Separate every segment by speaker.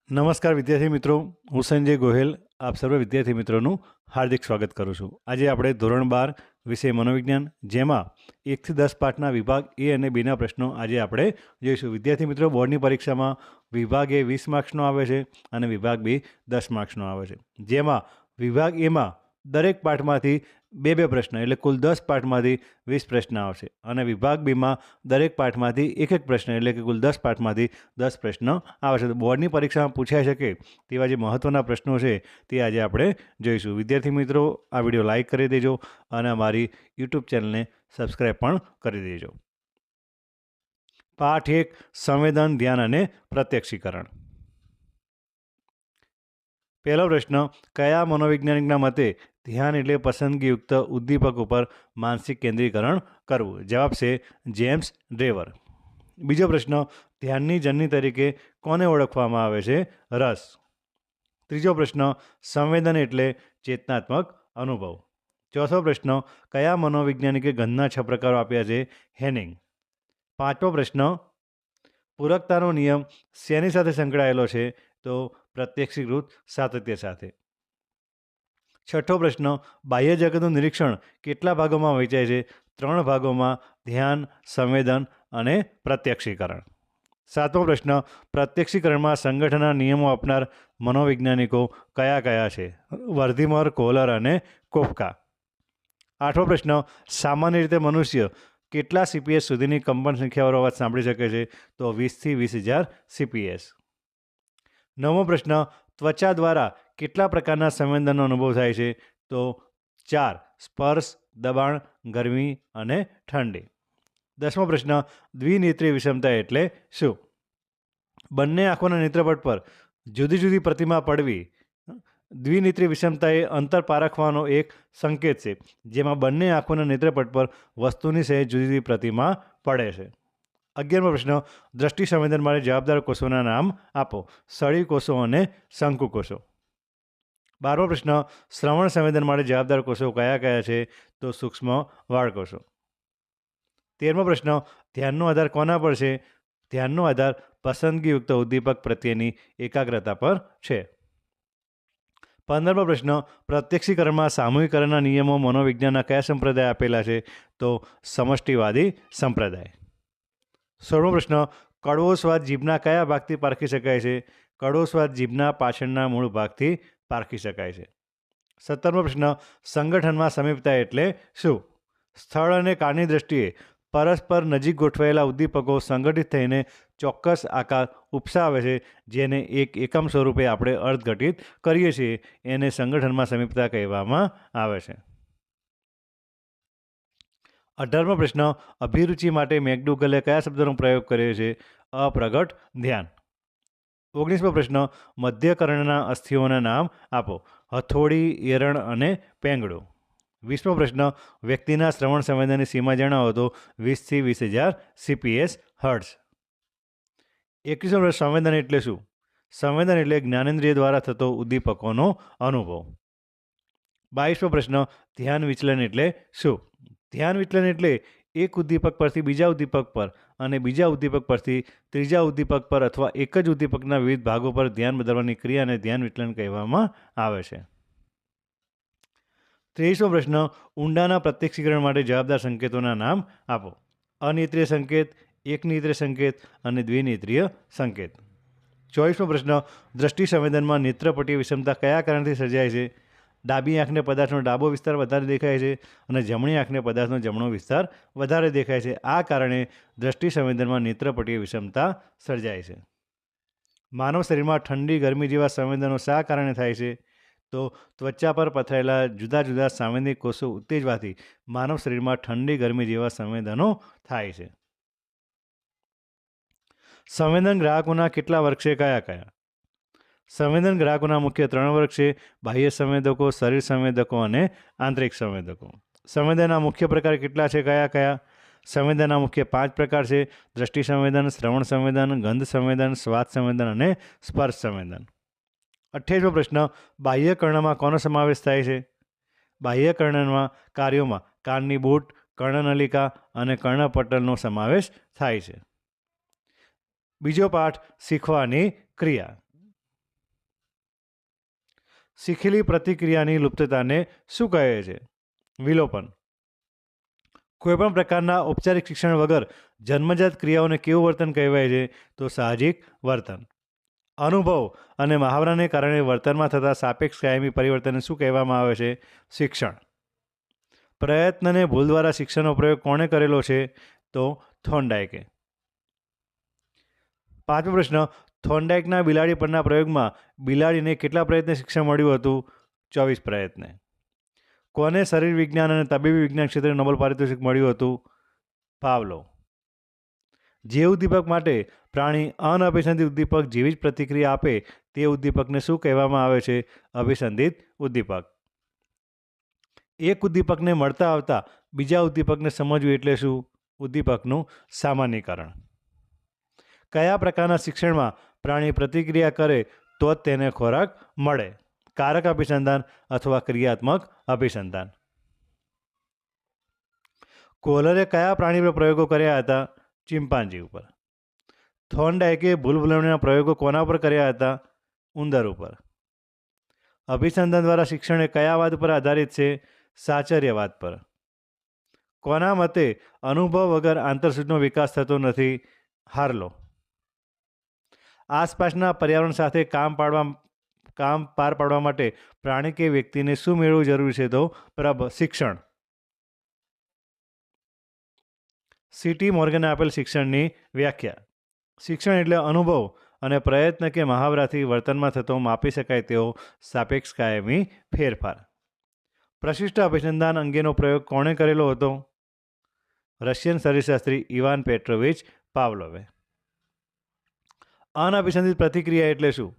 Speaker 1: નમસ્કાર વિદ્યાર્થી મિત્રો, હું સંજય ગોહેલ આપ સર્વ વિદ્યાર્થી મિત્રોનું હાર્દિક સ્વાગત કરું છું. આજે આપણે ધોરણ 12 વિષય મનોવિજ્ઞાન, જેમાં 1 થી 10 પાઠના વિભાગ એ અને બીના પ્રશ્નો આજે આપણે જોઈશું. વિદ્યાર્થી મિત્રો, બોર્ડની પરીક્ષામાં વિભાગ એ 20 માર્ક્સનો આવે છે અને વિભાગ બી 10 માર્ક્સનો આવે છે. જેમાં વિભાગ એમાં દરેક પાઠમાંથી બે પ્રશ્ન, એટલે કુલ 10 પાઠમાંથી 20 પ્રશ્ન આવશે અને વિભાગ બીમાં દરેક પાઠમાંથી એક પ્રશ્ન, એટલે કે કુલ 10 પાઠમાંથી 10 પ્રશ્ન આવશે. તો બોર્ડની પરીક્ષામાં પૂછાઈ શકે તેવા જે મહત્ત્વના પ્રશ્નો છે તે આજે આપણે જોઈશું. વિદ્યાર્થી મિત્રો, આ વિડીયો લાઇક કરી દેજો અને અમારી યુટ્યુબ ચેનલને સબસ્ક્રાઈબ પણ કરી દેજો. પાઠ 1, સંવેદન, ધ્યાન અને પ્રત્યક્ષીકરણ. પહેલો પ્રશ્ન, કયા મનોવૈજ્ઞાનિકના મતે ધ્યાન એટલે પસંદગીયુક્ત ઉદ્દીપક ઉપર માનસિક કેન્દ્રીકરણ કરવું? જવાબ છે જેમ્સ ડ્રેવર. બીજો પ્રશ્ન, ધ્યાનની જનની તરીકે કોને ઓળખવામાં આવે છે? રસ. ત્રીજો પ્રશ્ન, સંવેદન એટલે ચેતનાત્મક અનુભવ. ચોથો પ્રશ્ન, કયા મનોવૈજ્ઞાનિકે ગંધના 6 પ્રકારો આપ્યા છે? હેનિંગ. પાંચમો પ્રશ્ન, પૂરકતાનો નિયમ શેની સાથે સંકળાયેલો છે? તો પ્રત્યક્ષીકૃત સાતત્ય સાથે. છઠ્ઠો પ્રશ્ન, બાહ્ય જગતનું નિરીક્ષણ કેટલા ભાગોમાં વહેંચાય છે? 3 ભાગોમાં: ધ્યાન, સંવેદન અને પ્રત્યક્ષીકરણ. સાતમો પ્રશ્ન, પ્રત્યક્ષીકરણમાં સંગઠનના નિયમો આપનાર મનોવૈજ્ઞાનિકો કયા કયા છે? વર્ધીમર, કોહલર અને કોફકા. આઠમો પ્રશ્ન, સામાન્ય રીતે મનુષ્ય કેટલા CPS સુધીની કંપન સંખ્યાવાળો અવાજ સાંભળી શકે છે? તો 20 થી 20,000 CPS. નવમો પ્રશ્ન, ત્વચા દ્વારા કેટલા પ્રકારના સંવેદનનો અનુભવ થાય છે? તો 4: સ્પર્શ, દબાણ, ગરમી અને ઠંડી. 10મો પ્રશ્ન, દ્વિનેત્રીય વિષમતા એટલે શું? બંને આંખોના નેત્રપટ પર જુદી જુદી પ્રતિમા પડવી. દ્વિનેત્રીય વિષમતા એ અંતર પારખવાનો એક સંકેત છે, જેમાં બંને આંખોના નેત્રપટ પર વસ્તુની સહેજ જુદી જુદી પ્રતિમા પડે છે. 11મો પ્રશ્ન, દ્રષ્ટિ સંવેદન માટે જવાબદાર કોષોના નામ આપો. સળી કોષો અને શંકુ કોષો. 12મો પ્રશ્ન, શ્રવણ સંવેદન માટે જવાબદાર કોષો કયા કયા છે? તો સૂક્ષ્મ વાળ કોષો. 13મો પ્રશ્ન, ધ્યાનનો આધાર કોના પર છે? ધ્યાનનો આધાર પસંદગીયુક્ત ઉદ્દીપક પ્રત્યેની એકાગ્રતા પર છે. 15મો પ્રશ્ન, પ્રત્યક્ષીકરણમાં સામૂહિકરણના નિયમો મનોવિજ્ઞાનના કયા સંપ્રદાય આપેલા છે? તો સમષ્ટિવાદી સંપ્રદાય. 16મો પ્રશ્ન, કડવો સ્વાદ જીભના કયા ભાગથી પારખી શકાય છે? કડવો સ્વાદ જીભના પાછળના મૂળ ભાગથી પારખી શકાય છે. 17મો પ્રશ્ન, સંગઠનમાં સમીપતા એટલે શું? સ્થળ અને કાળની દ્રષ્ટિએ પરસ્પર નજીક ગોઠવાયેલા ઉદ્દીપકો સંગઠિત થઈને ચોક્કસ આકાર ઉપસાવે છે, જેને એક એકમ સ્વરૂપે આપણે અર્થઘટિત કરીએ છીએ. એને સંગઠનમાં સમીપતા કહેવામાં આવે છે. 18મો પ્રશ્ન, અભિરુચિ માટે મેકડુગલે કયા શબ્દનો પ્રયોગ કર્યો છે? અપ્રગટ ધ્યાન. 19મો પ્રશ્ન, મધ્યકર્ણના અસ્થિઓના નામ આપો. હથોડી, એરણ અને પેંગડું. 20મો પ્રશ્ન, વ્યક્તિના શ્રવણ સંવેદનની સીમા જણાવો. તો 20 થી 20,000 CPS હર્ટ્ઝ. 21મો પ્રશ્ન, સંવેદન એટલે શું? સંવેદન એટલે જ્ઞાનેન્દ્રિય દ્વારા થતો ઉદ્દીપકોનો અનુભવ. 22મો પ્રશ્ન, ધ્યાન વિચલન એટલે શું? ધ્યાન વિચલન એટલે એક ઉદ્દીપક પરથી બીજા ઉદ્દીપક પર અને બીજા ઉદ્દીપક પરથી ત્રીજા ઉદ્દીપક પર અથવા એક જ ઉદ્દીપકના વિવિધ ભાગો પર ધ્યાન બદલવાની ક્રિયાને ધ્યાન વિચલન કહેવામાં આવે છે. 23મો પ્રશ્ન, ઊંડાના પ્રત્યક્ષીકરણ માટે જવાબદાર સંકેતોના નામ આપો. અનેત્રીય સંકેત, એકનેત્રીય સંકેત અને દ્વિનેત્રીય સંકેત. 24મો પ્રશ્ન, દ્રષ્ટિ સંવેદનમાં નેત્રપટીય વિષમતા કયા કારણથી સર્જાય છે? ડાબી આંખને પદાર્થનો ડાબો વિસ્તાર વધારે દેખાય છે અને જમણી આંખને પદાર્થનો જમણો વિસ્તાર વધારે દેખાય છે. આ કારણે દ્રષ્ટિ સંવેદનમાં નેત્રપટીય વિષમતા સર્જાય છે. માનવ શરીરમાં ઠંડી, ગરમી જેવા સંવેદનો શા કારણે થાય છે? તો ત્વચા પર પથરાયેલા જુદા જુદા સાંવેદિક કોષો ઉત્તેજવાથી માનવ શરીરમાં ઠંડી, ગરમી જેવા સંવેદનો થાય છે. સંવેદન ગ્રાહકોના કેટલા વર્ગ છે? કયા કયા? સંવેદન ગ્રાહકોના મુખ્ય 3 વર્ગ છે: બાહ્ય સંવેદકો, શરીર સંવેદકો અને આંતરિક સંવેદકો. સંવેદનના મુખ્ય પ્રકાર કેટલા છે? કયા કયા? સંવેદનના મુખ્ય 5 પ્રકાર છે: દ્રષ્ટિ સંવેદન, શ્રવણ સંવેદન, ગંધ સંવેદન, સ્વાદ સંવેદન અને સ્પર્શ સંવેદન. 28મો પ્રશ્ન, બાહ્ય કર્ણમાં કોનો સમાવેશ થાય છે? બાહ્ય કર્ણના કાર્યોમાં કાનની બૂટ, કર્ણનલિકા અને કર્ણપટલનો સમાવેશ થાય છે. બીજો પાઠ, શીખવાની ક્રિયા. શીખેલી પ્રતિક્રિયાની લુપ્તતાને શું કહે છે? વિલોપન. કોઈપણ પ્રકારના ઔપચારિક શિક્ષણ વગર જન્મજાત ક્રિયાઓને કેવું વર્તન કહેવાય છે? તો સાહજિક વર્તન. અનુભવ અને મહાવરાને કારણે વર્તનમાં થતા સાપેક્ષ કાયમી પરિવર્તનને શું કહેવામાં આવે છે? શિક્ષણ. પ્રયત્ન અને ભૂલ દ્વારા શિક્ષણનો પ્રયોગ કોણે કરેલો છે? તો થોર્નડાઇકે. 5મો પ્રશ્ન. થોર્નડાઇકના બિલાડી પરના પ્રયોગમાં બિલાડીને કેટલા પ્રયત્ને શિક્ષણ મળ્યું હતું? 24 પ્રયત્ને. કોને શરીર વિજ્ઞાન અને તબીબી વિજ્ઞાન ક્ષેત્રે નોબેલ પારિતોષિક મળ્યું હતું? પાવલો. જે ઉદ્દીપક માટે પ્રાણી અનઅભિસંધિત ઉદ્દીપક જેવી જ પ્રતિક્રિયા આપે તે ઉદ્દીપકને શું કહેવામાં આવે છે? અભિસંધિત ઉદ્દીપક. એક ઉદ્દીપકને મળતા આવતા બીજા ઉદ્દીપકને સમજવું એટલે શું? ઉદ્દીપકનું સામાન્યીકરણ. કયા પ્રકારના શિક્ષણમાં પ્રાણી પ્રતિક્રિયા કરે તો જ તેને ખોરાક મળે? કારક અભિસંધાન અથવા ક્રિયાત્મક અભિસંધાન. કોલરે કયા પ્રાણી પર પ્રયોગો કર્યા હતા? ચિમ્પાન્જી ઉપર. થોર્નડાઇકે ભૂલભુલામણીના પ્રયોગો કોના પર કર્યા હતા? ઉંદર ઉપર. અભિસંધાન દ્વારા શિક્ષણ એ કયા વાદ પર આધારિત છે? સાચર્યવાદ પર. કોના મતે અનુભવ વગર આંતરસૂચનો વિકાસ થતો નથી? હાર્લો. આસપાસના પર્યાવરણ સાથે કામ પાર પાડવા માટે પ્રાણી કે વ્યક્તિને શું મેળવવું જરૂરી છે? તો શિક્ષણ. સીટી મોર્ગને આપેલ શિક્ષણની વ્યાખ્યા. શિક્ષણ એટલે અનુભવ અને પ્રયત્ન કે મહાવરાથી વર્તનમાં થતો માપી શકાય તેવો સાપેક્ષ કાયમી ફેરફાર. પ્રશિષ્ટ અભિસંધાન અંગેનો પ્રયોગ કોણે કરેલો હતો? રશિયન શરીરશાસ્ત્રી ઇવાન પેટ્રોવિચ પાવલોવે. અનઅભિસંધિત પ્રતિક્રિયા એટલે શું?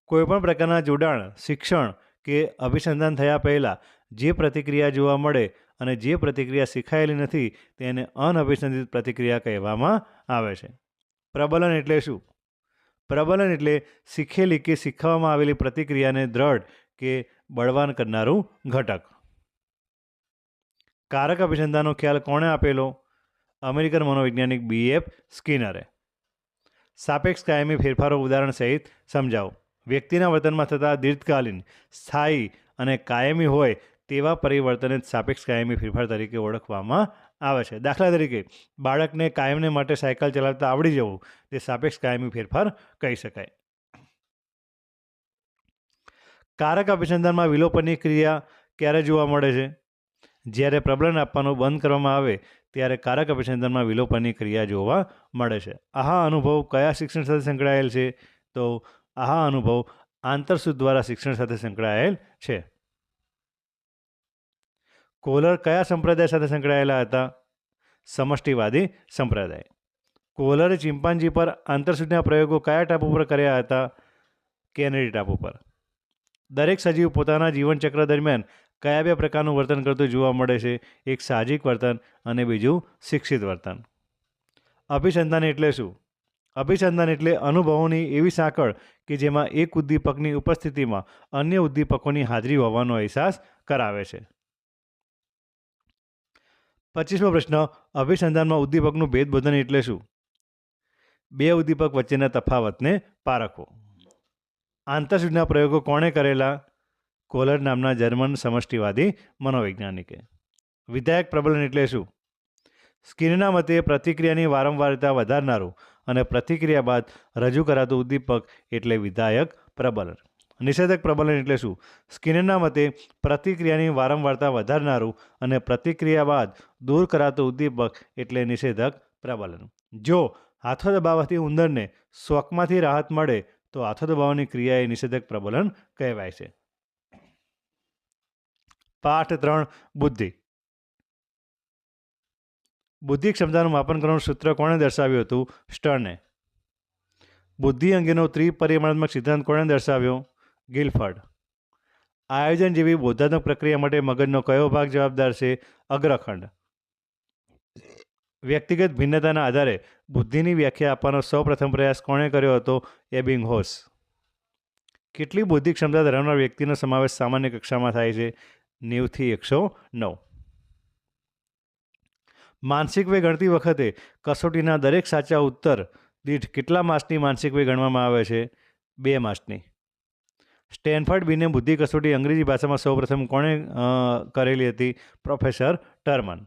Speaker 1: કોઈપણ પ્રકારના જોડાણ, શિક્ષણ કે અભિસંધાન થયા પહેલાં જે પ્રતિક્રિયા જોવા મળે અને જે પ્રતિક્રિયા શીખાયેલી નથી તેને અનઅભિસંધિત પ્રતિક્રિયા કહેવામાં આવે છે. પ્રબલન એટલે શું? પ્રબલન એટલે શીખેલી કે શીખવવામાં આવેલી પ્રતિક્રિયાને દ્રઢ કે બળવાન કરનારું ઘટક. કારક અભિસંધાનનો ખ્યાલ કોણે આપેલો? અમેરિકન મનોવૈજ્ઞાનિક B.F. સ્કિનરે. સાપેક્ષ કાયમી ફેરફારો ઉદાહરણ સહિત સમજાવો. વ્યક્તિના વર્તનમાં થતા દીર્ઘકાલીન, સ્થાયી અને કાયમી હોય તેવા પરિવર્તનને સાપેક્ષ કાયમી ફેરફાર તરીકે ઓળખવામાં આવે છે. દાખલા તરીકે બાળકને કાયમને માટે સાયકલ ચલાવતા આવડી જવું તે સાપેક્ષ કાયમી ફેરફાર કહી શકાય. કારક અભિસંધાનમાં વિલોપનની ક્રિયા ક્યારે જોવા મળે છે? જ્યારે પ્રબલન આપવાનું બંધ કરવામાં આવે ત્યારે કારક અભિસંધાનમાં વિલોપનની ક્રિયા જોવા મળે છે. આહા અનુભવ કયા શિક્ષણ સાથે સંકળાયેલ છે? તો આહા અનુભવ આંતરસૂચ દ્વારા શિક્ષણ સાથે સંકળાયેલ છે. કોલર કયા સંપ્રદાય સાથે સંકળાયેલા હતા? સમષ્ટિવાદી સંપ્રદાય. કોલરે ચિમ્પાન્જી પર આંતરસૂચના પ્રયોગો કયા ટાપુ પર કર્યા હતા? કેનેડી ટાપુ પર. દરેક સજીવ પોતાના જીવનચક્ર દરમિયાન કયા બે પ્રકારનું વર્તન કરતું જોવા મળે છે? એક સાહજિક વર્તન અને બીજું શિક્ષિત વર્તન. અભિસંધાન એટલે શું? અભિસંધાન એટલે અનુભવોની એવી સાંકળ કે જેમાં એક ઉદ્દીપકની ઉપસ્થિતિમાં અન્ય ઉદ્દીપકોની હાજરી હોવાનો અહેસાસ કરાવે છે. 25મો પ્રશ્ન. અભિસંધાનમાં ઉદ્દીપકનું ભેદબોધન એટલે શું? બે ઉદ્દીપક વચ્ચેના તફાવતને પારખવો. આંતરસૂચના પ્રયોગો કોણે કરેલા? કોલર નામના જર્મન સમષ્ટિવાદી મનોવૈજ્ઞાનિકે. વિધાયક પ્રબલન એટલે શું? સ્કિનરના મતે પ્રતિક્રિયાની વારંવારતા વધારનારું અને પ્રતિક્રિયા બાદ રજૂ કરાતું ઉદ્દીપક એટલે વિધાયક પ્રબલન. નિષેધક પ્રબલન એટલે શું? સ્કિનરના મતે પ્રતિક્રિયાની વારંવારતા વધારનારું અને પ્રતિક્રિયા બાદ દૂર કરાતું ઉદ્દીપક એટલે નિષેધક પ્રબલન. જો હાથો દબાવવાથી ઉંદરને શોકમાંથી રાહત મળે તો હાથો દબાવવાની ક્રિયા એ નિષેધક પ્રબલન કહેવાય છે. પાઠ 3. બુદ્ધિ. બુદ્ધિ ક્ષમતાનું માપન કરવાનું સૂત્ર કોણે દર્શાવ્યું હતું? સ્ટર્ને. બુદ્ધિ અંગેનો ત્રિપરિમાણાત્મક સિદ્ધાંત કોણે દર્શાવ્યો? ગિલફર્ડ. આયોજન જેવી બોધાત્મક પ્રક્રિયા માટે મગજનો કયો ભાગ જવાબદાર છે? અગ્રખંડ. વ્યક્તિગત ભિન્નતાના આધારે બુદ્ધિની વ્યાખ્યા આપવાનો સૌપ્રથમ પ્રયાસ કોણે કર્યો હતો? એબિંગહોસ. કેટલી બૌદ્ધિક ક્ષમતા ધરાવનાર વ્યક્તિનો સમાવેશ સામાન્ય કક્ષામાં થાય છે? 90 થી 109. માનસિક વય ગણતી વખતે કસોટીના દરેક સાચા ઉત્તર દીઠ કેટલા માસની માનસિક વય ગણવામાં આવે છે? 2 માસની. સ્ટેનફર્ડ બીને બુદ્ધિ કસોટી અંગ્રેજી ભાષામાં સૌપ્રથમ કોણે કરેલી હતી? પ્રોફેસર ટર્મન.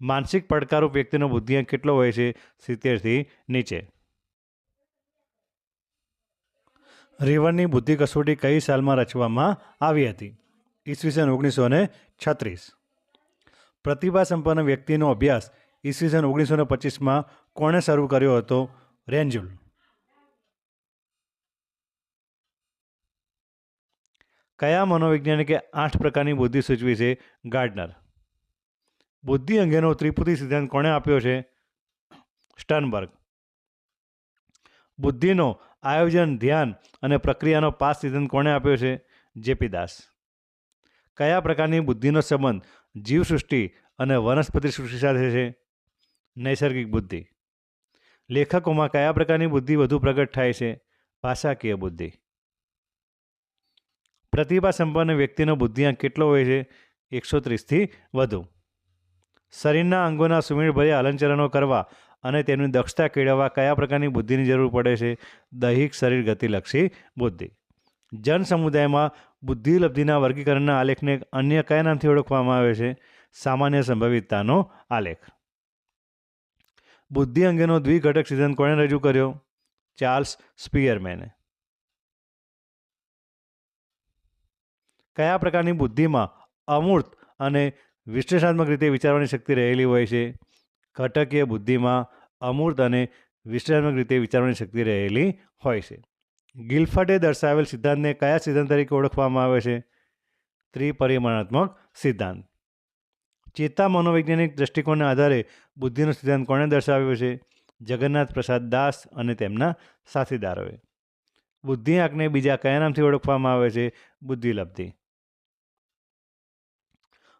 Speaker 1: માનસિક પડકારરૂપ વ્યક્તિનો બુદ્ધિઆંક કેટલો હોય છે? 70થી નીચે. રેવનની બુદ્ધિ કસોટી કઈ સાલમાં રચવામાં આવી હતી? ઈસવીસન 1936. પ્રતિભા સંપન્ન વ્યક્તિનો અભ્યાસ ઈસવીસન 1925માં કોણે શરૂ કર્યો હતો? રેન્જુલ. કયા મનોવૈજ્ઞાનિકે 8 પ્રકારની બુદ્ધિ સૂચવી છે? ગાર્ડનર. બુદ્ધિ અંગેનો ત્રિપુટી સિદ્ધાંત કોણે આપ્યો છે? સ્ટર્નબર્ગ. બુદ્ધિનો આયોજન, ધ્યાન અને પ્રક્રિયાનો પાસ સિદ્ધાંત કોણે આપ્યો છે? જેપી દાસ. કયા પ્રકારની બુદ્ધિનો સંબંધ જીવસૃષ્ટિ અને વનસ્પતિ સૃષ્ટિ સાથે છે? નૈસર્ગિક બુદ્ધિ. લેખકોમાં કયા પ્રકારની બુદ્ધિ વધુ પ્રગટ થાય છે? ભાષાકીય બુદ્ધિ. પ્રતિભા સંપન્ન વ્યક્તિનો બુદ્ધિઆંક કેટલો હોય છે? 130થી વધુ. શરીરના અંગોના સુમેળભર્યા હલનચલનો કરવા અને તેમની દક્ષતા કેળવવા કયા પ્રકારની બુદ્ધિની જરૂર પડે છે? દૈહિક શરીર ગતિલક્ષી બુદ્ધિ. જન સમુદાયમાં બુદ્ધિલબ્ધિના વર્ગીકરણના આલેખને અન્ય કયા નામથી ઓળખવામાં આવે છે? સામાન્ય સંભવિતતાનો આલેખ. બુદ્ધિ અંગેનો દ્વિઘટક સિદ્ધાંત કોણે રજૂ કર્યો? ચાર્લ્સ સ્પિયરમેને. કયા પ્રકારની બુદ્ધિમાં અમૂર્ત અને વિશ્લેષણાત્મક રીતે વિચારવાની શક્તિ રહેલી હોય છે? ઘટકીય બુદ્ધિમાં અમૂર્ત અને વિશ્લેષણાત્મક રીતે વિચારવાની શક્તિ રહેલી હોય છે. ગિલફર્ટે દર્શાવેલ સિદ્ધાંતને કયા સિદ્ધાંત તરીકે ઓળખવામાં આવે છે? ત્રિપરિમાણાત્મક સિદ્ધાંત. ચેતા મનોવૈજ્ઞાનિક દ્રષ્ટિકોણના આધારે બુદ્ધિનો સિદ્ધાંત કોણે દર્શાવ્યો છે? જગન્નાથ પ્રસાદ દાસ અને તેમના સાથીદારોએ. બુદ્ધિઆંકને બીજા કયા નામથી ઓળખવામાં આવે છે? બુદ્ધિલબ્ધિ.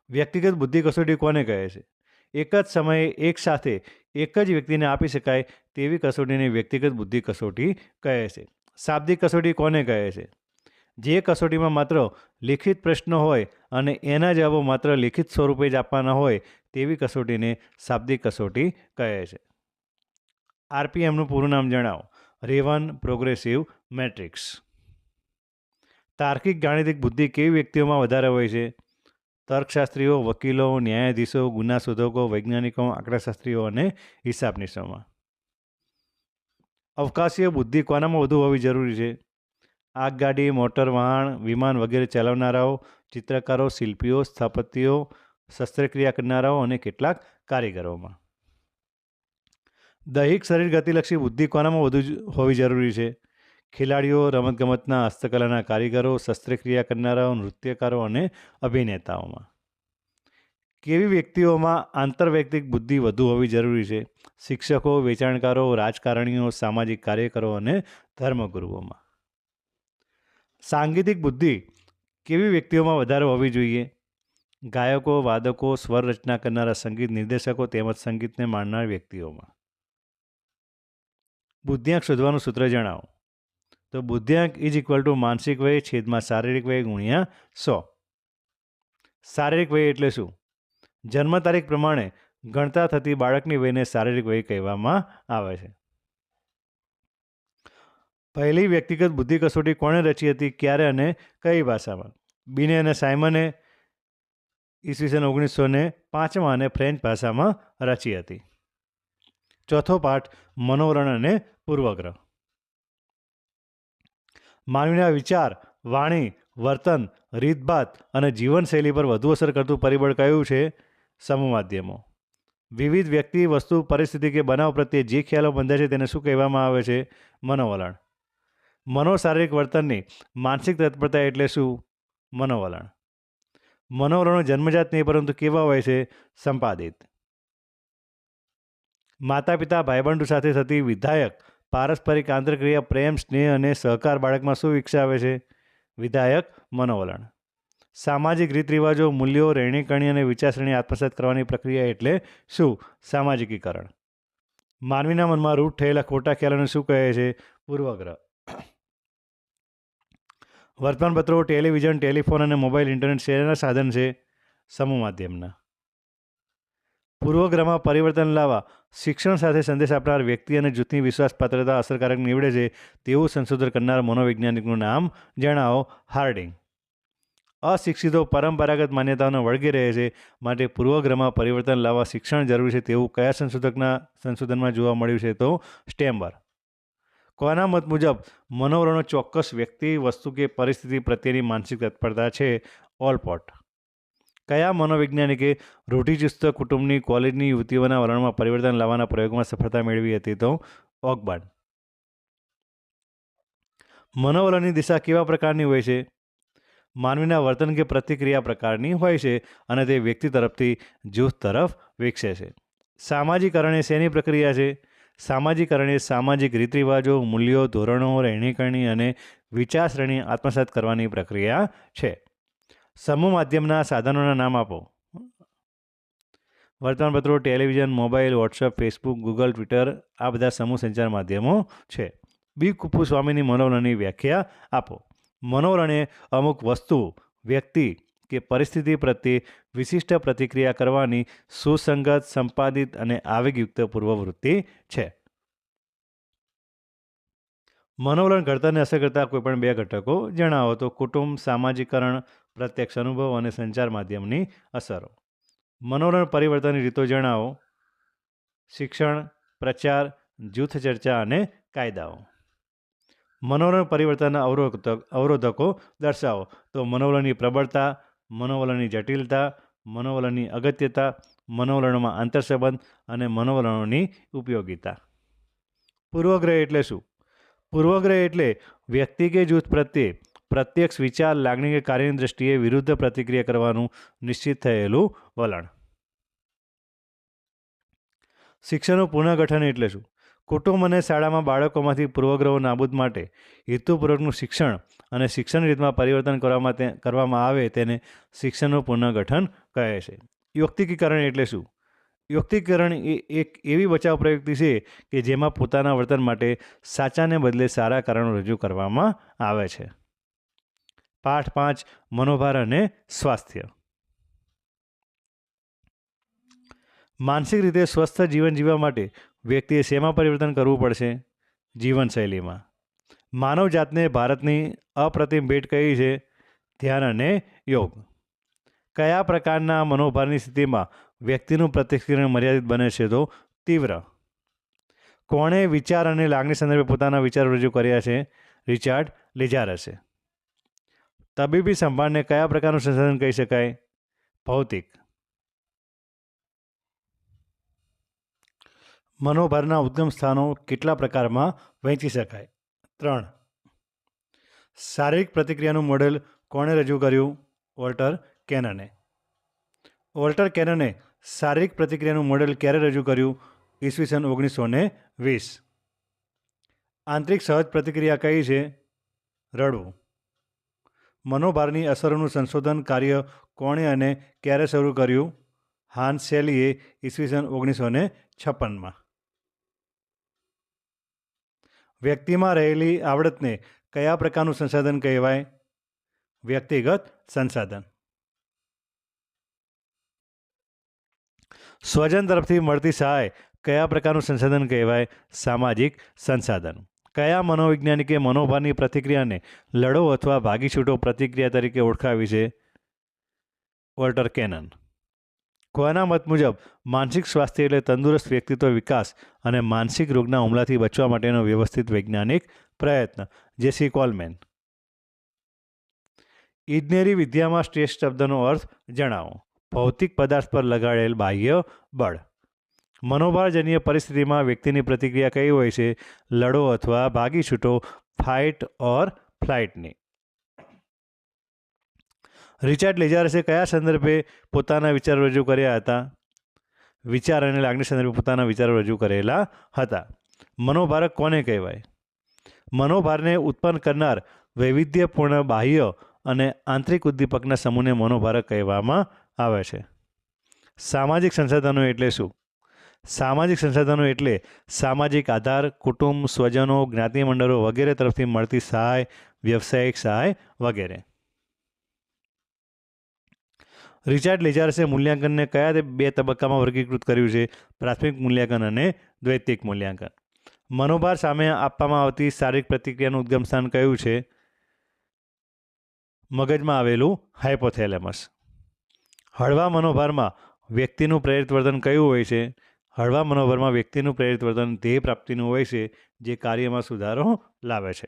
Speaker 1: વ્યક્તિગત બુદ્ધિ કસોટી કોને કહે છે? એક જ સમયે એક સાથે એક જ વ્યક્તિને આપી શકાય તેવી કસોટીને વ્યક્તિગત બુદ્ધિ કસોટી કહે છે. શાબ્દિક કસોટી કોને કહે છે? જે કસોટીમાં માત્ર લિખિત પ્રશ્નો હોય અને એના જવાબો માત્ર લિખિત સ્વરૂપે જ આપવાના હોય તેવી કસોટીને શાબ્દિક કસોટી કહે છે. આરપીએમનું પૂરું નામ જણાવો. રેવન પ્રોગ્રેસિવ મેટ્રિક્સ. તાર્કિક ગાણિતિક બુદ્ધિ કેવી વ્યક્તિઓમાં વધારે હોય છે? તર્કશાસ્ત્રીઓ, વકીલો, ન્યાયાધીશો, ગુના શોધકો, વૈજ્ઞાનિકો, આંકડાશાસ્ત્રીઓ અને હિસાબનીશોમાં. અવકાશીય બુદ્ધિ કોનામાં વધુ હોવી જરૂરી છે? આગગાડી, મોટર વાહન, વિમાન વગેરે ચલાવનારાઓ, ચિત્રકારો, શિલ્પીઓ, સ્થાપત્યો, શસ્ત્રક્રિયા કરનારાઓ અને કેટલાક કારીગરોમાં. દૈહિક શરીર ગતિલક્ષી બુદ્ધિ કોનામાં વધુ હોવી જરૂરી છે? ખેલાડીઓ, રમતગમતના હસ્તકલાના કારીગરો, શસ્ત્રક્રિયા કરનારાઓ, નૃત્યકારો અને અભિનેતાઓમાં. કેવી વ્યક્તિઓમાં આંતરવૈયક્તિક બુદ્ધિ વધુ હોવી જરૂરી છે? શિક્ષકો, વેચાણકારો, રાજકારણીઓ, સામાજિક કાર્યકરો અને ધર્મગુરુઓમાં. સાંગીતિક બુદ્ધિ કેવી વ્યક્તિઓમાં વધારે હોવી જોઈએ? ગાયકો, વાદકો, સ્વર રચના કરનારા સંગીત નિર્દેશકો તેમજ સંગીતને માણનાર વ્યક્તિઓમાં. બુદ્ધિઆંક શોધવાનું સૂત્ર જણાવો. તો બુદ્ધિઆંક = માનસિક વય છેદમાં શારીરિક વય ગુણ્યા 100. શારીરિક વય એટલે શું? જન્મ તારીખ પ્રમાણે ગણતા થતી બાળકની વયને શારીરિક વય કહેવામાં આવે છે. પહેલી વ્યક્તિગત બુદ્ધિ કસોટી કોણે રચી હતી? ક્યારે અને કઈ ભાષામાં? બીને અને સાયમને ઈસવીસન 1905 અને ફ્રેન્ચ ભાષામાં રચી હતી. ચોથો પાઠ મનોવરણ અને પૂર્વગ્રહ. માનવીના વિચાર, વાણી, વર્તન, રીતભાત અને જીવનશૈલી પર વધુ અસર કરતું પરિબળ કયું છે? સમૂહ માધ્યમો. વિવિધ વ્યક્તિ, વસ્તુ, પરિસ્થિતિ કે બનાવ પ્રત્યે જે ખ્યાલો બંધાય છે તેને શું કહેવામાં આવે છે? મનોવલણ. મનોશારીરિક વર્તનની માનસિક તત્પરતા એટલે શું? મનોવલણ. મનોવલણો જન્મજાત નહીં પરંતુ કેવા હોય છે? સંપાદિત. માતા પિતા ભાઈબંધો સાથે થતી વિધાયક પારસ્પરિક આંતરક્રિયા, પ્રેમ, સ્નેહ અને સહકાર બાળકમાં શું વિકસાવે છે? વિધાયક મનોવલણ. સામાજિક રીત રિવાજો, મૂલ્યો, રહેણીકરણી અને વિચારસરણી આત્મસાત કરવાની પ્રક્રિયા એટલે શું? સામાજિકીકરણ. માનવીના મનમાં રૂઢ થયેલા ખોટા ખ્યાલોને શું કહે છે? પૂર્વગ્રહ. વર્તમાનપત્રો, ટેલિવિઝન, ટેલિફોન અને મોબાઈલ ઇન્ટરનેટ શેના સાધન છે? સમૂહ માધ્યમના. પૂર્વગ્રહમાં પરિવર્તન લાવવા શિક્ષણ સાથે સંદેશ આપનાર વ્યક્તિ અને જૂથની વિશ્વાસપાત્રતા અસરકારક નીવડે છે તેવું સંશોધન કરનાર મનોવૈજ્ઞાનિકનું નામ જણાવો. હાર્ડિંગ. અશિક્ષિતો પરંપરાગત માન્યતાઓને વળગી રહે છે, માટે પૂર્વગ્રહમાં પરિવર્તન લાવવા શિક્ષણ જરૂરી છે તેવું કયા સંશોધનમાં જોવા મળ્યું છે? તો સ્ટેમ્બર. કોના મત મુજબ મનોવલણો ચોક્કસ વ્યક્તિ, વસ્તુ કે પરિસ્થિતિ પ્રત્યેની માનસિક તત્પરતા છે? ઓલપોટ. કયા મનોવૈજ્ઞાનિકે રૂઢિચુસ્ત કુટુંબની કોલેજની યુવતીઓના વલણમાં પરિવર્તન લાવવાના પ્રયોગમાં સફળતા મેળવી હતી? તો ઓકબાર્ન. મનોવલણની દિશા કેવા પ્રકારની હોય છે? માનવીના વર્તન કે પ્રતિક્રિયા પ્રકારની હોય છે અને તે વ્યક્તિ તરફથી જૂથ તરફ વિકસે છે. સામાજિકરણ એ શેની પ્રક્રિયા છે? સામાજિકરણ એ સામાજિક રીતરિવાજો, મૂલ્યો, ધોરણો, રહેણીકરણી અને વિચારસરણી આત્મસાત કરવાની પ્રક્રિયા છે. સમૂહ માધ્યમના સાધનોના નામ આપો. વર્તમાનપત્રો, television, mobile, WhatsApp, Facebook, Google, Twitter આ બધા સમૂહ સંચાર માધ્યમો છે. બી. કુપ્પુસ્વામીની મનોવલણની વ્યાખ્યા આપો. મનોવલણ એ અમુક વસ્તુ, વ્યક્તિ કે પરિસ્થિતિ પ્રત્યે વિશિષ્ટ પ્રતિક્રિયા કરવાની સુસંગત, સંપાદિત અને આવેગયુક્ત પૂર્વવૃત્તિ છે. મનોવલણ ઘડતરને અસર કરતા કોઈપણ બે ઘટકો જણાવો. તો કુટુંબ, સામાજિકરણ, પ્રત્યક્ષ અનુભવ અને સંચાર માધ્યમની અસરો. મનોવલણ પરિવર્તનની રીતો જણાવો. શિક્ષણ, પ્રચાર, જૂથ ચર્ચા અને કાયદાઓ. મનોવલણ પરિવર્તનના અવરોધકો દર્શાવો. તો મનોવલણની પ્રબળતા, મનોવલણની જટિલતા, મનોવલણની અગત્યતા, મનોવલણોમાં આંતરસંબંધ અને મનોવલણોની ઉપયોગિતા. પૂર્વગ્રહ એટલે શું? પૂર્વગ્રહ એટલે વ્યક્તિ કે જૂથ પ્રત્યે પ્રત્યક્ષ વિચાર, લાગણી કે કાર્યની દ્રષ્ટિએ વિરુદ્ધ પ્રતિક્રિયા કરવાનું નિશ્ચિત થયેલું વલણ. શિક્ષણનું પુનઃગઠન એટલે શું? કુટુંબ અને શાળામાં બાળકોમાંથી પૂર્વગ્રહો નાબૂદ માટે હેતુપૂર્વકનું શિક્ષણ અને શિક્ષણ રીતમાં પરિવર્તન કરવામાં આવે તેને શિક્ષણનું પુનઃગઠન કહે છે. યોક્તિકીકરણ એટલે શું? યોક્તિકીકરણ એ એક એવી બચાવ પ્રવૃત્તિ છે કે જેમાં પોતાના વર્તન માટે સાચાને બદલે સારા કારણો રજૂ કરવામાં આવે છે. પાઠ 5. મનોભાર અને સ્વાસ્થ્ય. માનસિક રીતે સ્વસ્થ જીવન જીવવા માટે વ્યક્તિએ શેમાં પરિવર્તન કરવું પડશે? જીવનશૈલીમાં. માનવજાતને ભારતની અપ્રતિમ ભેટ કઈ છે? ધ્યાન અને યોગ. કયા પ્રકારના મનોભારની સ્થિતિમાં વ્યક્તિનું પ્રતિક્રિયા મર્યાદિત બને છે? તો તીવ્ર. કોણે વિચાર અને લાગણી સંદર્ભે પોતાના વિચારો રજૂ કર્યા છે? રિચાર્ડ લેજારસે. તબીબી સંભાળને કયા પ્રકારનું સંસાધન કહી શકાય? ભૌતિક. મનોભારના ઉદ્ગમ સ્થાનો કેટલા પ્રકારમાં વહેંચી શકાય? 3. શારીરિક પ્રતિક્રિયાનું મોડેલ કોણે રજૂ કર્યું? વોલ્ટર કેનને. વોલ્ટર કેનને શારીરિક પ્રતિક્રિયાનું મોડેલ ક્યારે રજૂ કર્યું? ઈસવીસન 1920. આંતરિક સહજ પ્રતિક્રિયા કઈ છે? રડવું. મનોભારની અસરોનું સંશોધન કાર્ય કોણે અને ક્યારે શરૂ કર્યું? હાન્સ સેલીએ ઈસવીસન 1956. વ્યક્તિમાં રહેલી આવડતને કયા પ્રકારનું સંસાધન કહેવાય? વ્યક્તિગત સંસાધન. સ્વજન તરફથી મળતી સહાય કયા પ્રકારનું સંસાધન કહેવાય? સામાજિક સંસાધન. કયા મનોવૈજ્ઞાનિકે મનોભારની પ્રતિક્રિયાને લડો અથવા ભાગી છૂટો પ્રતિક્રિયા તરીકે ઓળખાવી છે? Walter Cannon. કોના મત મુજબ માનસિક સ્વાસ્થ્ય એટલે તંદુરસ્ત વ્યક્તિત્વ વિકાસ અને માનસિક રોગના હુમલાથી બચવા માટેનો વ્યવસ્થિત વૈજ્ઞાનિક પ્રયત્ન? જેસી કોલમેન. ઇજનેરી વિદ્યામાં શ્રેષ્ઠ શબ્દનો અર્થ જણાવો. ભૌતિક પદાર્થ પર લગાડેલ બાહ્ય બળ. મનોભારજન્ય પરિસ્થિતિમાં વ્યક્તિની પ્રતિક્રિયા કઈ હોય છે? લડો અથવા ભાગી છૂટો, ફાઇટ ઓર ફ્લાઇટની. રિચાર્ડ લેજારસે કયા સંદર્ભે પોતાના વિચારો રજૂ કર્યા હતા? વિચાર અને લાગણી સંદર્ભે પોતાના વિચારો રજૂ કરેલા હતા. મનોભારક કોને કહેવાય? મનોભારને ઉત્પન્ન કરનાર વૈવિધ્યપૂર્ણ બાહ્ય અને આંતરિક ઉદ્દીપકના સમૂહને મનોભારક કહેવામાં આવે છે. સામાજિક સંસાધનો એટલે શું? સામાજિક સંસાધનો એટલે સામાજિક આધાર, કુટુંબ, સ્વજનો, જ્ઞાતિમંડળો વગેરે તરફથી મળતી સહાય, વ્યવસાયિક સહાય વગેરે. રિચાર્ડ લેજાર્સે મૂલ્યાંકનને કયા 2 તબક્કામાં વર્ગીકૃત કર્યું છે? પ્રાથમિક મૂલ્યાંકન અને દ્વૈતિક મૂલ્યાંકન. મનોભાર સામે આપવામાં આવતી શારીરિક પ્રતિક્રિયાનું ઉદ્ગમ સ્થાન કયું છે? મગજમાં આવેલું હાઇપોથેલેમસ. હળવા મનોભારમાં વ્યક્તિનું પ્રેરિત વર્તન કયું હોય છે? હળવા મનોભારમાં વ્યક્તિનું પ્રેરિત વર્તન ધ્યેય પ્રાપ્તિનું હોય છે, જે કાર્યમાં સુધારો લાવે છે.